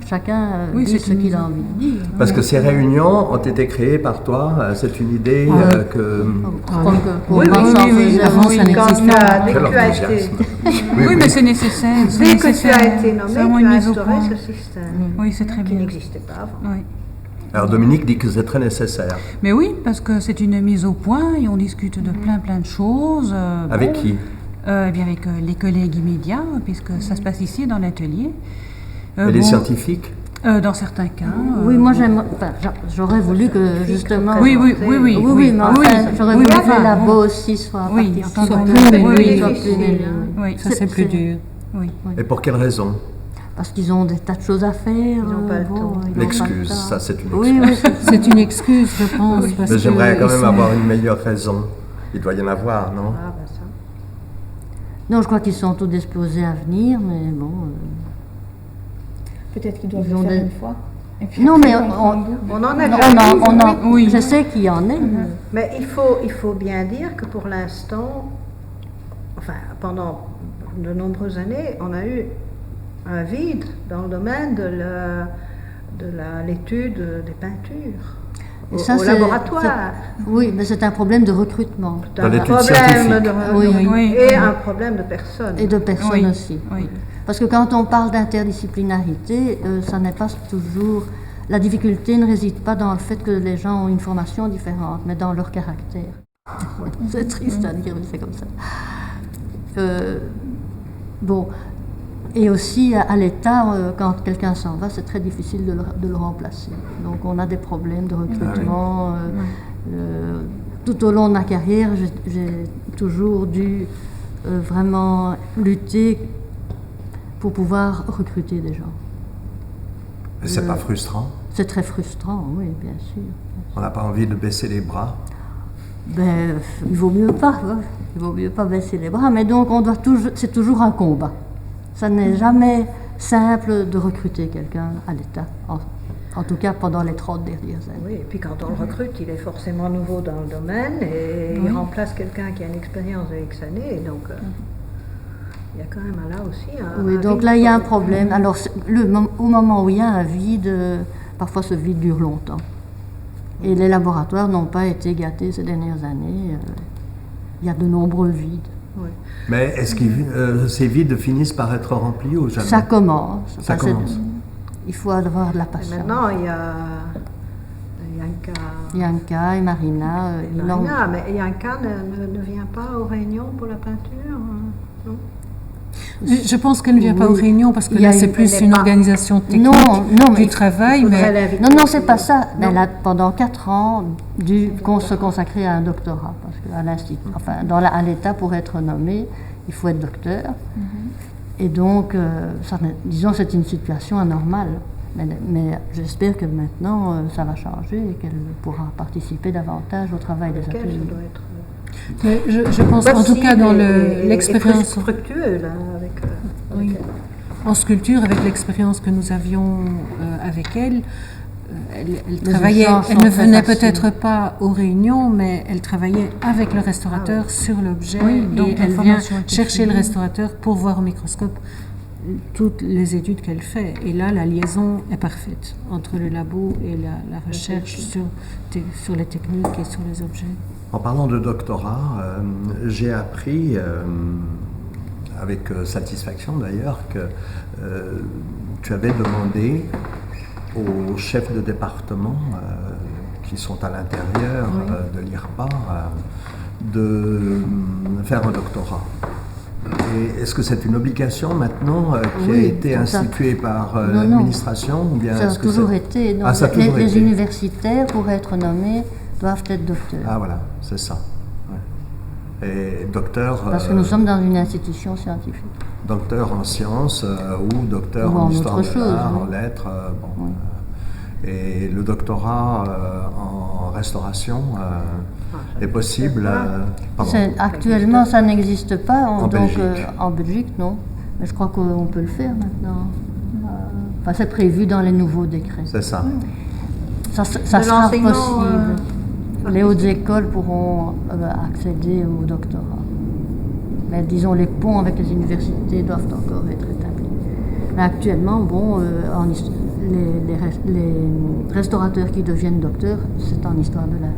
chacun dit ce qu'il a envie de dire. Parce que ces réunions ont été créées par toi, c'est une idée que... Oui, avant ça n'existait pas. Dès que tu as été, Oui, mais c'est nécessaire. dès que tu as été nommé, C'est vraiment tu une as mise au instauré point. ce système Oui, c'est très qui bien. n'existait pas avant. Oui. Alors Dominique dit que c'est très nécessaire. Mais oui, parce que c'est une mise au point et on discute de plein de choses. Avec qui? Eh bien avec les collègues immédiats, puisque ça se passe ici dans l'atelier. Et les scientifiques? Dans certains cas. Oui, moi j'aurais voulu que justement. Oui, mais enfin, j'aurais voulu que les labos aussi soient Oui, oui, Ça c'est plus dur. Oui. Et pour quelle raison? Parce qu'ils ont des tas de choses à faire. Ils n'ont pas le temps. L'excuse, ça c'est une excuse. Oui, C'est une excuse, je pense. Parce Mais j'aimerais que quand ils même sont- avoir une meilleure raison. Il doit y en avoir, non? Ah, ben ça. Non, je crois qu'ils sont tous disposés à venir, mais bon. Peut-être qu'ils doivent Ils le ont faire des- une fois. Et puis Non, après, mais ils vont prendre goût. On en a déjà Oui. Je sais qu'il y en a. Mais il faut bien dire que pour l'instant, enfin pendant de nombreuses années, on a eu un vide dans le domaine de l'étude des peintures Et ça, au c'est- laboratoire. Oui, mais c'est un problème de recrutement. C'est Dans un l'étude problème scientifique. Oui. et un problème de personnes. Et de personnes Oui. aussi. Oui. Parce que quand on parle d'interdisciplinarité, ça n'est pas toujours... La difficulté ne réside pas dans le fait que les gens ont une formation différente, mais dans leur caractère. C'est triste à dire, mais c'est comme ça. Bon, et aussi à l'État, quand quelqu'un s'en va, c'est très difficile de le remplacer. Donc on a des problèmes de recrutement. Tout au long de ma carrière, j'ai toujours dû vraiment lutter pour pouvoir recruter des gens. Et c'est pas frustrant? C'est très frustrant, oui, bien sûr. On n'a pas envie de baisser les bras? Ben, il vaut mieux pas, hein. Il vaut mieux pas baisser les bras, mais donc c'est toujours un combat. Ça n'est jamais simple de recruter quelqu'un à l'État, en tout cas pendant les 30 dernières années. Oui, et puis quand on le recrute, il est forcément nouveau dans le domaine et il remplace quelqu'un qui a une expérience de X années. Donc il y a quand même là aussi un. Oui, un donc vide là il y a un pour- problème. Alors au moment où il y a un vide, parfois ce vide dure longtemps. Et les laboratoires n'ont pas été gâtés ces dernières années. Il y a de nombreux vides. Oui. Mais est-ce que ces vides finissent par être remplis ou jamais? Ça commence. Ça Enfin, commence. Il faut avoir de la Et patience. maintenant, il y a Yanka. Yanka et Marina. Marina, mais Yanka ne vient pas aux réunions pour la peinture, non? Je pense qu'elle ne vient pas aux Oui. réunions parce que Il y a là c'est une- plus elle est une pas- organisation technique Non, mais du travail, Il faudrait mais l'inviter. Non, c'est pas ça. Mais elle a pendant 4 ans dû se consacrer à un doctorat. Parce qu'à l'Institut, enfin, à l'État, pour être nommé, il faut être docteur. Et donc, disons, c'est une situation anormale. Mais j'espère que maintenant, ça va changer et qu'elle pourra participer davantage au travail des Lequel, ateliers. ça doit être. mais je pense en tout cas dans l'expérience fructueux là, avec. Oui. En sculpture, avec l'expérience que nous avions avec elle, elle travaillait, échanges elle sont ne très venait faciles. peut-être pas aux réunions, mais elle travaillait avec le restaurateur sur l'objet Oui, donc et la elle vient formation était chercher le finie. restaurateur pour voir au microscope toutes les études qu'elle fait. Et là, la liaison est parfaite entre le labo et la recherche sur les techniques et sur les objets. En parlant de doctorat, j'ai appris, avec satisfaction d'ailleurs, que tu avais demandé au chef de département qui qui sont à l'intérieur de l'IRPA de faire un doctorat. Et est-ce que c'est une obligation maintenant qui a été instituée par l'administration ou bien ça a toujours été. Donc, les universitaires, pour être nommés, doivent être docteurs. Ah voilà, c'est ça. Ouais. Et docteur... Parce que nous sommes dans une institution scientifique. Docteur en sciences ou docteur en histoire de l'art, en lettres. Bon. Et le doctorat en restauration est possible. Actuellement, ça n'existe pas. En Belgique, non. Mais je crois qu'on peut le faire maintenant. Enfin, c'est prévu dans les nouveaux décrets. C'est ça. Ça sera possible. Les hautes écoles pourront accéder au doctorat. Mais disons, les ponts avec les universités doivent encore être établis. Mais actuellement, bon, les restaurateurs qui deviennent docteurs, c'est en histoire de l'art.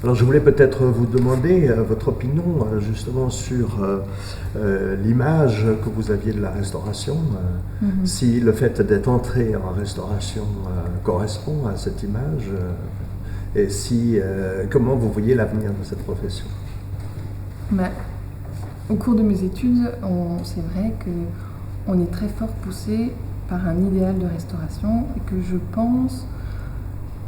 Alors je voulais peut-être vous demander votre opinion justement sur l'image que vous aviez de la restauration, si le fait d'être entré en restauration correspond à cette image, et si comment vous voyez l'avenir de cette profession. Au cours de mes études, c'est vrai qu'on est très fort poussé par un idéal de restauration et que je pense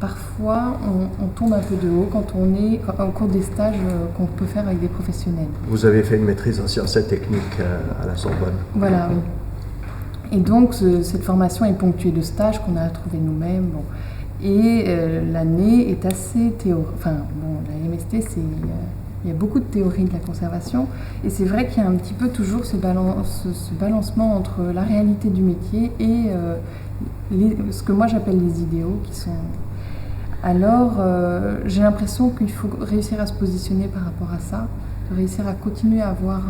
parfois on tombe un peu de haut quand on est au cours des stages qu'on peut faire avec des professionnels. Vous avez fait une maîtrise en sciences et techniques à la Sorbonne. Voilà, oui. Et donc cette formation est ponctuée de stages qu'on a trouvés nous-mêmes. Bon. Et l'année est assez théorique. Enfin, bon, la MST, il y a beaucoup de théorie de la conservation. Et c'est vrai qu'il y a un petit peu toujours ce balancement entre la réalité du métier et ce que moi j'appelle les idéaux qui sont... Alors, j'ai l'impression qu'il faut réussir à se positionner par rapport à ça, de réussir à continuer à avoir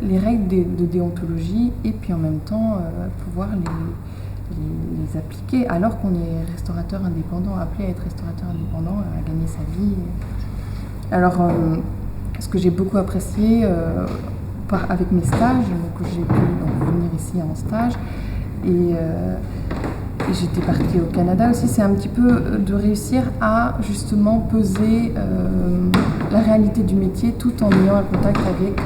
les règles de déontologie et puis en même temps pouvoir les appliquer alors qu'on est restaurateur indépendant, appelé à être restaurateur indépendant, à gagner sa vie. Alors, ce que j'ai beaucoup apprécié avec mes stages, donc j'ai pu venir ici en stage et j'étais partie au Canada aussi, c'est un petit peu de réussir à justement peser la réalité du métier tout en ayant un contact avec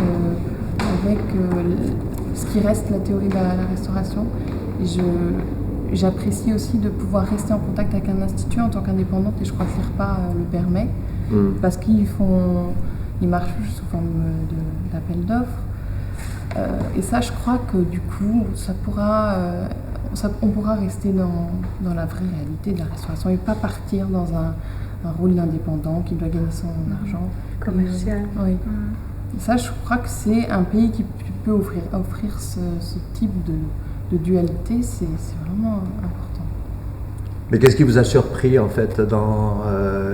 ce qui reste la théorie de la restauration. Et j'apprécie aussi de pouvoir rester en contact avec un institut en tant qu'indépendante et je crois que l'IRPA le permet parce qu'ils marchent sous forme d'appel d'offres. Et ça, je crois que du coup, on pourra rester dans la vraie réalité de la restauration et pas partir dans un rôle d'indépendant qui doit gagner son argent. Commercial. Oui. Et ça, je crois que c'est un pays qui peut offrir ce type de dualité, c'est vraiment important. Mais qu'est-ce qui vous a surpris en fait dans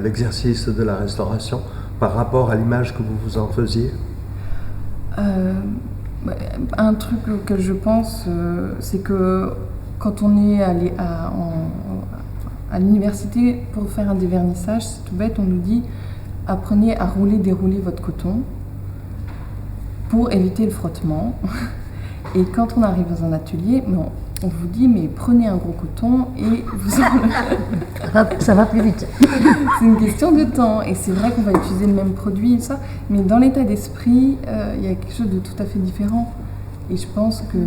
l'exercice de la restauration par rapport à l'image que vous vous en faisiez ? Un truc auquel je pense, c'est que quand on est allé à l'université pour faire des vernissages, c'est tout bête, on nous dit apprenez à dérouler votre coton pour éviter le frottement. Et quand on arrive dans un atelier, on vous dit mais prenez un gros coton et vous ça va plus vite. C'est une question de temps et c'est vrai qu'on va utiliser le même produit et ça, mais dans l'état d'esprit, il y a quelque chose de tout à fait différent. Et je pense que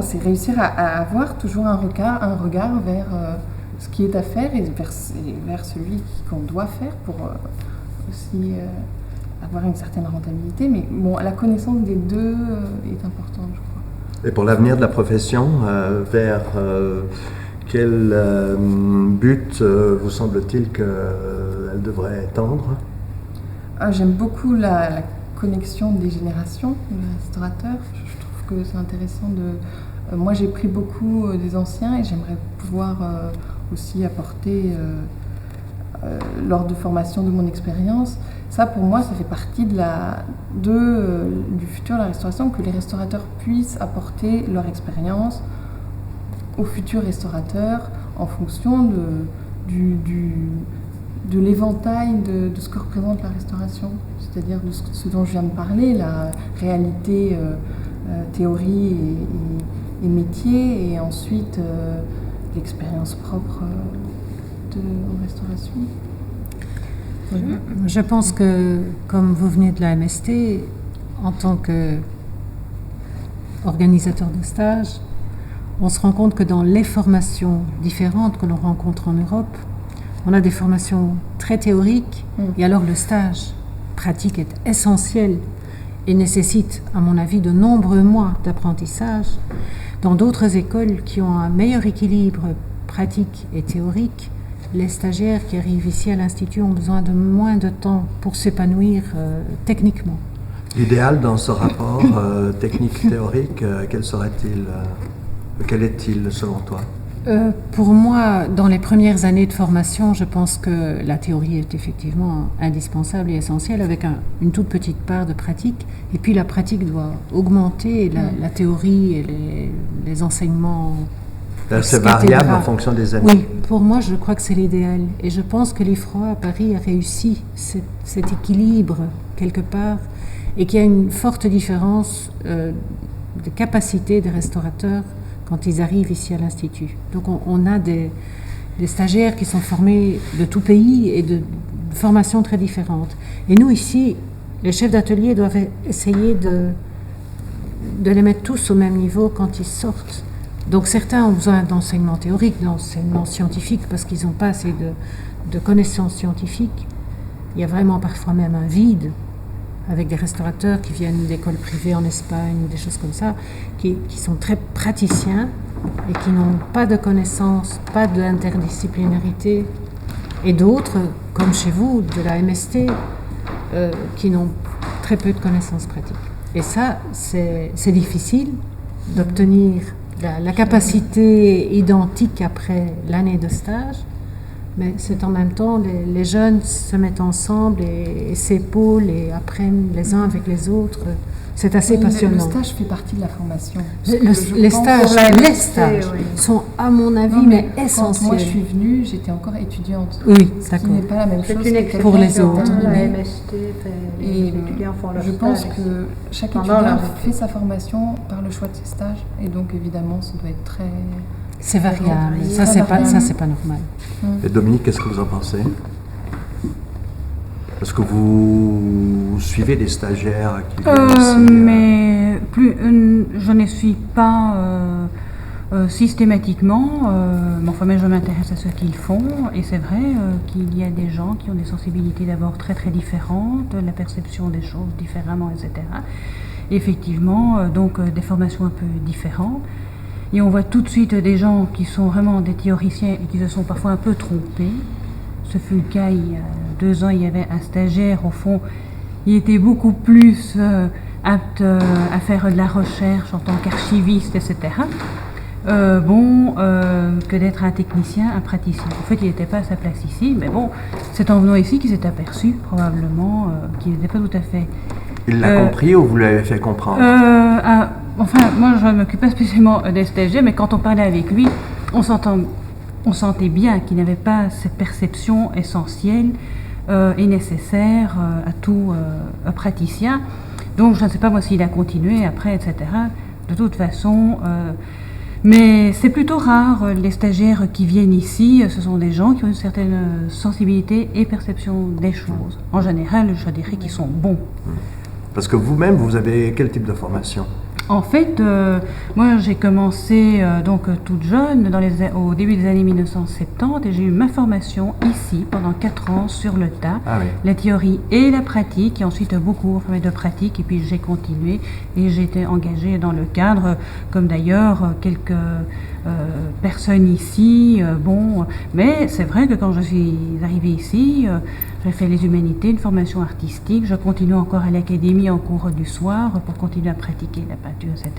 c'est réussir à avoir toujours un regard vers ce qui est à faire et vers celui qu'on doit faire pour aussi avoir une certaine rentabilité. Mais la connaissance des deux est importante, je crois. Et pour l'avenir de la profession, vers quel but vous semble-t-il qu'elle devrait tendre ? J'aime beaucoup la connexion des générations de restaurateurs. Je trouve que c'est intéressant de... moi, j'ai pris beaucoup des anciens et j'aimerais pouvoir aussi apporter, lors de formation de mon expérience, ça pour moi, ça fait partie du futur de la restauration, que les restaurateurs puissent apporter leur expérience aux futurs restaurateurs en fonction de l'éventail de ce que représente la restauration, c'est-à-dire de ce dont je viens de parler, la réalité, théorie et métier, et ensuite l'expérience propre aux restaurations. Je pense que, comme vous venez de la MST, en tant qu'organisateur de stage, on se rend compte que dans les formations différentes que l'on rencontre en Europe, on a des formations très théoriques, et alors le stage pratique est essentiel et nécessite, à mon avis, de nombreux mois d'apprentissage. Dans d'autres écoles qui ont un meilleur équilibre pratique et théorique, les stagiaires qui arrivent ici à l'Institut ont besoin de moins de temps pour s'épanouir techniquement. L'idéal dans ce rapport technique-théorique, quel serait-il quel est-il selon toi? Pour moi, dans les premières années de formation, je pense que la théorie est effectivement indispensable et essentielle avec une toute petite part de pratique. Et puis la pratique doit augmenter, la théorie et les enseignements. C'est variable en fonction des années. Oui, pour moi, je crois que c'est l'idéal. Et je pense que l'IFROA à Paris a réussi cet équilibre quelque part et qu'il y a une forte différence de capacité des restaurateurs quand ils arrivent ici à l'Institut. Donc on a des stagiaires qui sont formés de tout pays et de formations très différentes. Et nous ici, les chefs d'atelier doivent essayer de les mettre tous au même niveau quand ils sortent. Donc certains ont besoin d'enseignement théorique, d'enseignement scientifique, parce qu'ils n'ont pas assez de connaissances scientifiques. Il y a vraiment parfois même un vide avec des restaurateurs qui viennent d'écoles privées en Espagne, des choses comme ça, qui sont très praticiens et qui n'ont pas de connaissances, pas d'interdisciplinarité. Et d'autres, comme chez vous, de la MST, qui n'ont très peu de connaissances pratiques. Et ça, c'est difficile d'obtenir la capacité identique après l'année de stage, mais c'est en même temps, les jeunes se mettent ensemble et s'épaulent et apprennent les uns avec les autres. C'est assez passionnant. Le stage fait partie de la formation. Les stages sont, à mon avis, mais essentiels. Quand moi je suis venue, j'étais encore étudiante. Oui, ce qui n'est pas la même chose que pour les autres. La MST, les étudiants font leur je stage. pense que chaque étudiant fait sa formation par le choix de ses stages. Et donc, évidemment, ça doit être très... C'est variable. Ça, c'est pas normal. Et Dominique, qu'est-ce que vous en pensez? Est-ce que vous suivez des stagiaires qui viennent ici, mais je ne suis pas systématiquement, mais je m'intéresse à ce qu'ils font, et c'est vrai qu'il y a des gens qui ont des sensibilités d'abord très très différentes, la perception des choses différemment, etc. Et effectivement, donc des formations un peu différentes. Et on voit tout de suite des gens qui sont vraiment des théoriciens et qui se sont parfois un peu trompés. Ce fut le cas il y a 2 ans, il y avait un stagiaire, au fond, il était beaucoup plus apte à faire de la recherche en tant qu'archiviste, etc. Que d'être un technicien, un praticien. En fait, il n'était pas à sa place ici, mais bon, c'est en venant ici qu'il s'est aperçu, probablement, qu'il n'était pas tout à fait... Il l'a compris ou vous l'avez fait comprendre? Moi, je ne m'occupe pas spécialement des stagiaires, mais quand on parlait avec lui, on sentait bien qu'il n'avait pas cette perception essentielle et nécessaire à tout praticien. Donc, je ne sais pas moi s'il a continué après, etc. De toute façon, mais c'est plutôt rare, les stagiaires qui viennent ici, ce sont des gens qui ont une certaine sensibilité et perception des choses. En général, je dirais qu'ils sont bons. Parce que vous-même, vous avez quel type de formation? En fait, moi j'ai commencé toute jeune, au début des années 1970, et j'ai eu ma formation ici pendant 4 ans sur le tas, la théorie et la pratique, et ensuite beaucoup de pratique, et puis j'ai continué et j'ai été engagée dans le cadre, comme d'ailleurs quelques personnes ici. Mais c'est vrai que quand je suis arrivée ici, j'ai fait les humanités, une formation artistique, je continue encore à l'académie en cours du soir pour continuer à pratiquer la peinture, etc.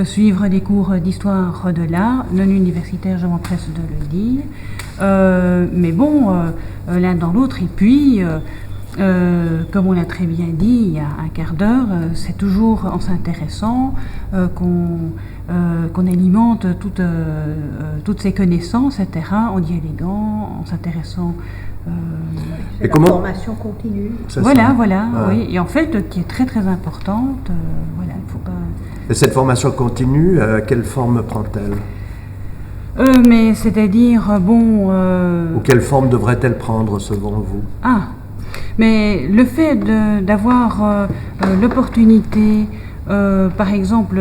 Suivre des cours d'histoire de l'art, non universitaire, je m'empresse de le dire. L'un dans l'autre, et puis, comme on l'a très bien dit il y a un quart d'heure, c'est toujours en s'intéressant qu'on alimente toutes ces connaissances, etc., en dialoguant, en s'intéressant. C'est la formation continue. Voilà, oui. Et en fait, qui est très très importante. Il faut pas... Et cette formation continue, quelle forme prend-elle? Mais c'est-à-dire, bon... Ou quelle forme devrait-elle prendre selon vous? Ah, mais le fait d'avoir l'opportunité, par exemple,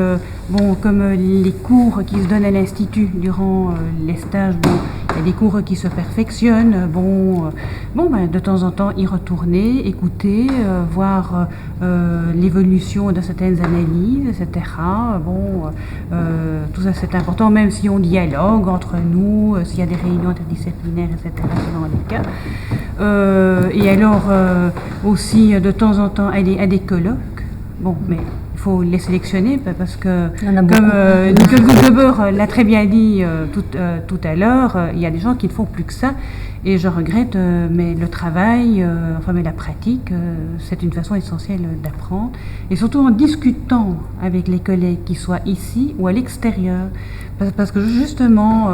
bon, comme les cours qui se donnent à l'Institut durant les stages, bon, il y a des cours qui se perfectionnent, ben, de temps en temps y retourner, écouter, voir l'évolution de certaines analyses, etc. Tout ça c'est important, même si on dialogue entre nous, s'il y a des réunions interdisciplinaires, etc. selon les cas. Et alors aussi de temps en temps aller à des colloques. Bon, mais il faut les sélectionner parce que, comme Nicole Goldberg l'a très bien dit tout à l'heure, il y a des gens qui ne font plus que ça. Et je regrette, mais le travail, mais la pratique, c'est une façon essentielle d'apprendre. Et surtout en discutant avec les collègues, qu'ils soient ici ou à l'extérieur. Parce que justement,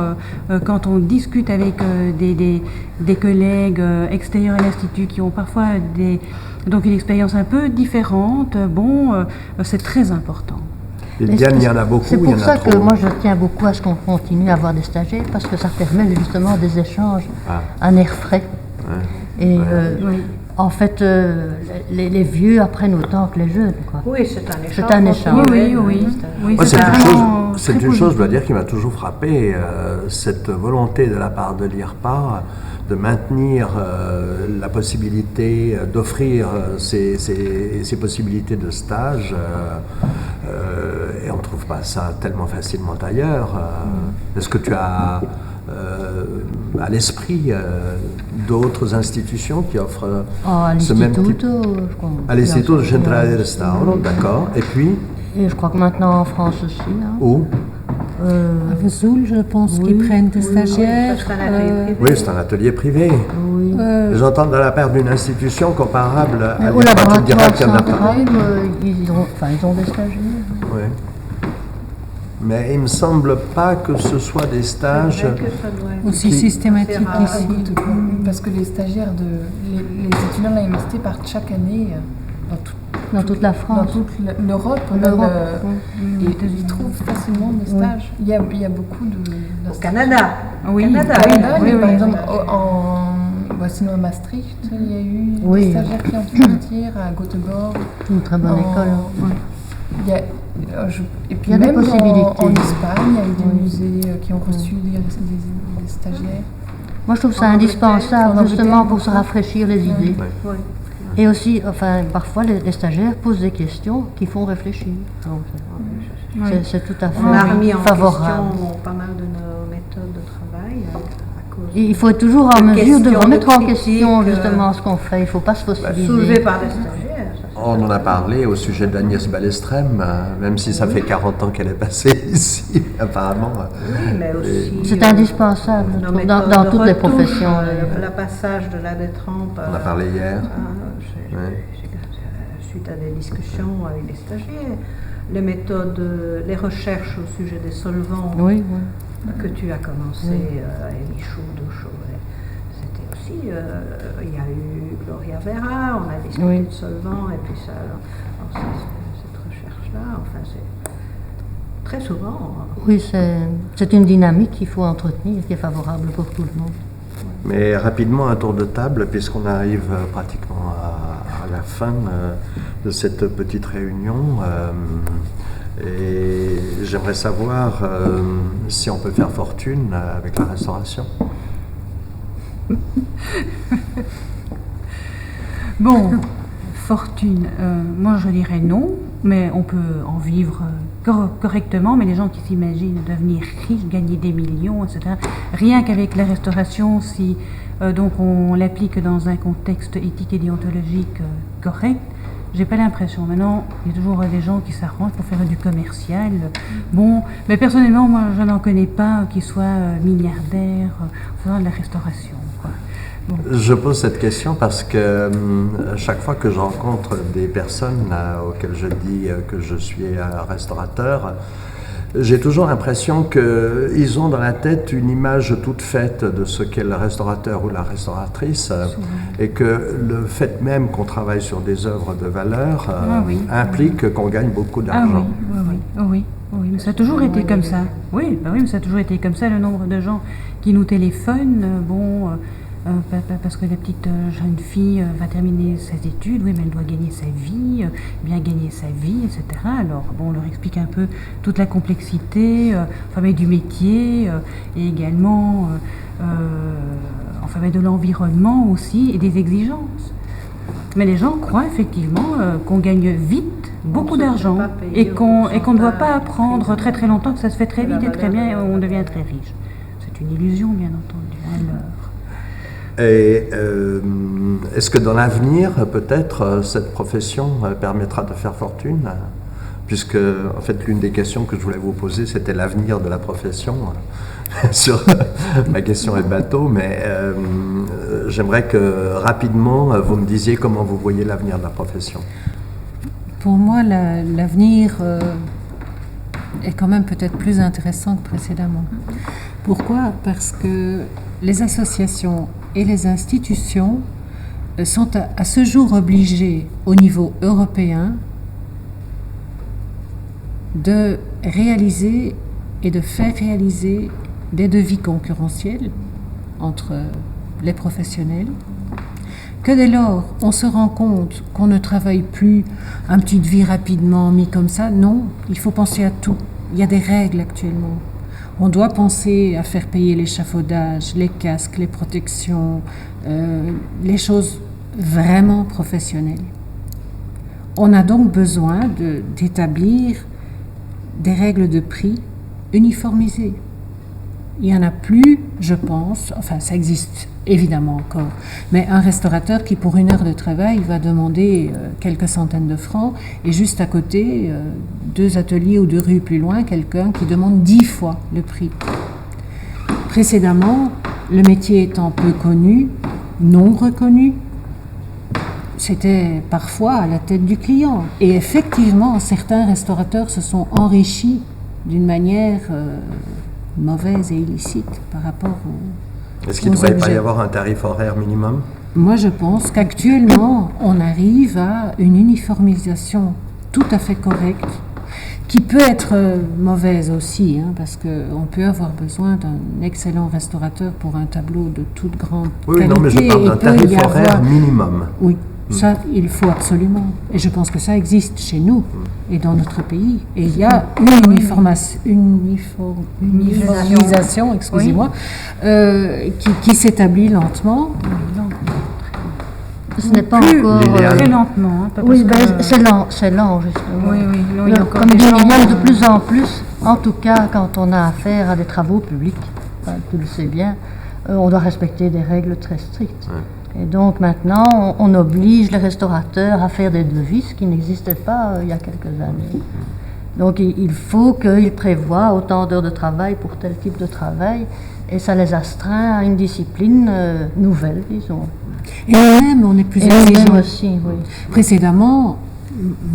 quand on discute avec des collègues extérieurs à l'Institut qui ont parfois donc une expérience un peu différente, c'est très important. Et Diane, il y en a beaucoup, c'est il y en a pour ça trop. que moi je tiens beaucoup à ce qu'on continue à avoir des stagiaires, parce que ça permet justement des échanges, un air frais. Ouais. Et en fait, les vieux apprennent autant que les jeunes, quoi. Oui, c'est un échange. C'est un échange. Oui, c'est une chose, je dois dire, qui m'a toujours frappé, cette volonté de la part de l'IRPA de maintenir la possibilité d'offrir ces possibilités de stage, et on ne trouve pas ça tellement facilement ailleurs. Est-ce que tu as à l'esprit d'autres institutions qui offrent ce même type? À l'Istituto Centrale del Stauro, d'accord. Et puis? Et je crois que maintenant en France aussi. Hein. Où? À Vesoul, je pense, qu'ils prennent des stagiaires. Oui, c'est un atelier privé. Oui. J'entends de la part d'une institution comparable à au laboratoire central, ils ont des stagiaires. Oui. Mais il ne me semble pas que ce soit des stages aussi systématiques ici. Parce que les stagiaires, les étudiants de la MST partent chaque année dans toute la France. Dans toute l'Europe. Et ils trouvent facilement des stages. Il y a beaucoup de... Au Canada. Oui, par exemple, sinon à Maastricht, il y a eu des stagiaires qui ont pu partir, à Göteborg. Une très bonne école. Et puis il y a même des possibilités. En Espagne, il y a eu des musées qui ont reçu des stagiaires. Moi, je trouve ça indispensable, justement, pour se rafraîchir les idées. Oui. Et aussi, parfois, les stagiaires posent des questions qui font réfléchir. Donc, c'est tout à fait favorable. On a remis en question pas mal de nos méthodes de travail. Il faut être toujours en mesure de remettre en question, justement, ce qu'on fait. Il ne faut pas se fossiliser. Soulevé par des stagiaires. On en a parlé au sujet d'Agnès Ballestrem, même si ça fait 40 ans qu'elle est passée ici, apparemment. Oui, mais aussi... C'est indispensable, dans toutes les professions. Le passage de la détrempe... On a parlé hier. Suite à des discussions avec les stagiaires, les méthodes, les recherches au sujet des solvants que tu as commencé, Michaud, Douchot. C'était aussi, il y a eu Gloria Vera, on a discuté de solvants, et puis cette recherche-là, c'est très souvent. Oui, c'est une dynamique qu'il faut entretenir, qui est favorable pour tout le monde. Mais rapidement, un tour de table, puisqu'on arrive pratiquement à la fin de cette petite réunion. Et j'aimerais savoir si on peut faire fortune avec la restauration. Bon, fortune, moi je dirais non, mais on peut en vivre correctement, mais les gens qui s'imaginent devenir riches, gagner des millions, etc., rien qu'avec la restauration, si donc on l'applique dans un contexte éthique et déontologique correct, j'ai pas l'impression. Maintenant, il y a toujours des gens qui s'arrangent pour faire du commercial. Bon, mais personnellement, moi, je n'en connais pas qui soient milliardaires en faisant de la restauration, quoi. Bon. Je pose cette question parce que chaque fois que je rencontre des personnes auxquelles je dis que je suis restaurateur, j'ai toujours l'impression qu'ils ont dans la tête une image toute faite de ce qu'est le restaurateur ou la restauratrice, et que le fait même qu'on travaille sur des œuvres de valeur implique qu'on gagne beaucoup d'argent. Ah oui. Oui, mais ça a toujours été comme ça. Oui, mais ça a toujours été comme ça, le nombre de gens qui nous téléphonent, parce que la petite jeune fille va terminer ses études, oui, mais elle doit gagner sa vie, bien gagner sa vie, etc. Alors, on leur explique un peu toute la complexité du métier et également de l'environnement aussi et des exigences. Mais les gens croient effectivement qu'on gagne vite beaucoup d'argent et qu'on ne doit pas apprendre très très longtemps, que ça se fait très vite et très bien et on devient très riche. C'est une illusion, bien entendu. Et est-ce que dans l'avenir, peut-être, cette profession permettra de faire fortune? Puisque, en fait, l'une des questions que je voulais vous poser, c'était l'avenir de la profession. Ma question est bateau, mais j'aimerais que, rapidement, vous me disiez comment vous voyez l'avenir de la profession. Pour moi, l'avenir est quand même peut-être plus intéressant que précédemment. Pourquoi? Parce que les associations et les institutions sont à ce jour obligées, au niveau européen, de réaliser et de faire réaliser des devis concurrentiels entre les professionnels, que dès lors on se rend compte qu'on ne travaille plus un petit devis rapidement mis comme ça. Non, il faut penser à tout. Il y a des règles actuellement. On doit penser à faire payer l'échafaudage, les casques, les protections, les choses vraiment professionnelles. On a donc besoin d'établir des règles de prix uniformisées. Il n'y en a plus, je pense, ça existe évidemment encore, mais un restaurateur qui pour une heure de travail va demander quelques centaines de francs et juste à côté, 2 ateliers ou 2 rues plus loin, quelqu'un qui demande 10 fois le prix. Précédemment, le métier étant peu connu, non reconnu, c'était parfois à la tête du client. Et effectivement, certains restaurateurs se sont enrichis d'une manière mauvaise et illicite par rapport aux Est-ce qu'il ne devrait pas y avoir un tarif horaire minimum? Moi, je pense qu'actuellement, on arrive à une uniformisation tout à fait correcte, qui peut être mauvaise aussi, parce qu'on peut avoir besoin d'un excellent restaurateur pour un tableau de toute grande qualité. Non, mais je parle d'un tarif horaire minimum. Oui, ça, il faut absolument. Et je pense que ça existe chez nous et dans notre pays. Et il y a une uniformisation, excusez-moi, qui s'établit lentement. Ce n'est pas encore... Très lentement. C'est lent, justement. Oui, comme dit Myriam, de plus en plus, en tout cas, quand on a affaire à des travaux publics, tu le sais bien, on doit respecter des règles très strictes. Ouais. Et donc maintenant, on oblige les restaurateurs à faire des devis, ce qui n'existait pas il y a quelques années. Donc il faut qu'ils prévoient autant d'heures de travail pour tel type de travail, et ça les astreint à une discipline nouvelle, disons. Et même, on est plus exigeant aussi, oui. Précédemment,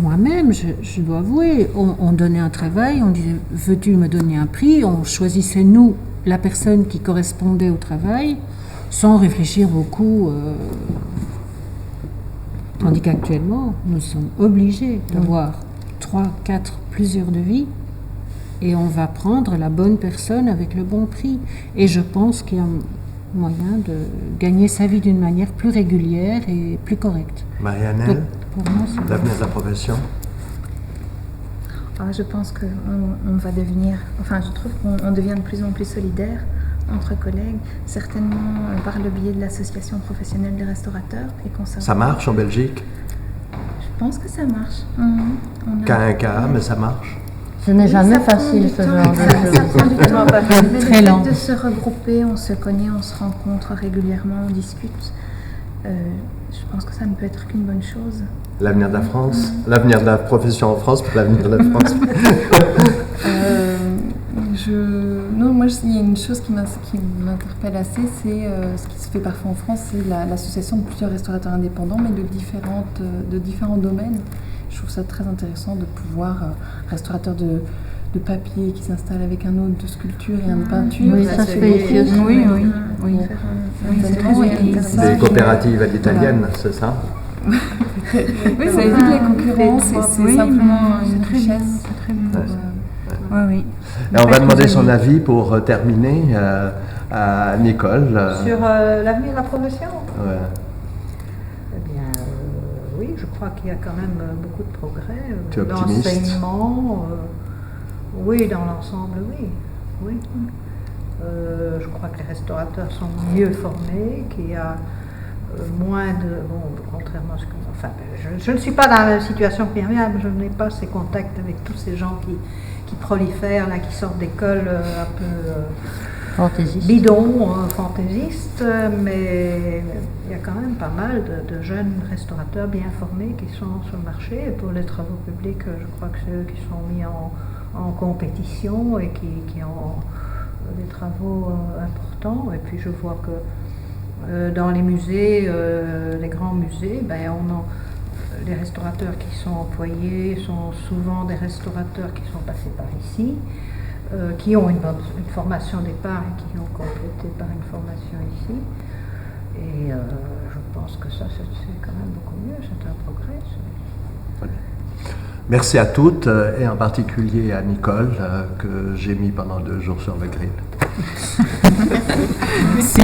moi-même, je dois avouer, on donnait un travail, on disait « veux-tu me donner un prix ?» On choisissait, nous, la personne qui correspondait au travail, sans réfléchir beaucoup. Tandis qu'actuellement, nous sommes obligés d'avoir 3, 4, plusieurs devis, et on va prendre la bonne personne avec le bon prix. Et je pense qu'il y a moyen de gagner sa vie d'une manière plus régulière et plus correcte. Marianne, l'avenir de la profession? Je pense qu'on va devenir, je trouve qu'on devient de plus en plus solidaire entre collègues, certainement par le biais de l'association professionnelle des restaurateurs. Ça marche en Belgique? Je pense que ça marche. Cas, mais ça marche. Ce n'est jamais facile, ce genre de choses. Ça prend du temps. Mais très lent. Le fait de se regrouper, on se connaît, on se rencontre régulièrement, on discute. Je pense que ça ne peut être qu'une bonne chose. L'avenir de la France, l'avenir de la profession en France, pour l'avenir de la France. Non, moi, il y a une chose qui m'interpelle assez, c'est ce qui se fait parfois en France, c'est l'association de plusieurs restaurateurs indépendants, mais de différents domaines. Je trouve ça très intéressant de pouvoir, restaurateur de papier qui s'installe avec un autre de sculpture et un de peinture. Oui, ça se fait ici aussi. Oui. Des coopératives à l'italienne, c'est ça? Oui, ça évite la concurrence, c'est simplement une richesse. C'est très bien. oui. Et on va demander son avis pour terminer à Nicole. Sur l'avenir de la profession? Ouais. Eh bien, oui, je crois qu'il y a quand même beaucoup de progrès. Tu es optimiste? L'enseignement, oui, dans l'ensemble, oui. Oui. Je crois que les restaurateurs sont mieux formés, qu'il y a moins de... Bon, contrairement à ce que... Enfin, je ne suis pas dans la situation que Myriam, je n'ai pas ces contacts avec tous ces gens qui prolifèrent, là, qui sortent d'écoles un peu bidons, fantaisistes, mais il y a quand même pas mal de jeunes restaurateurs bien formés qui sont sur le marché. Et pour les travaux publics, je crois que c'est eux qui sont mis en compétition et qui ont des travaux importants. Et puis je vois que dans les musées, les grands musées, ben, les restaurateurs qui sont employés sont souvent des restaurateurs qui sont passés par ici, qui ont une formation au départ et qui ont complété par une formation ici. Et je pense que ça, c'est quand même beaucoup mieux, c'est un progrès. Merci à toutes, et en particulier à Nicole, que j'ai mis pendant 2 jours sur le grill. Merci.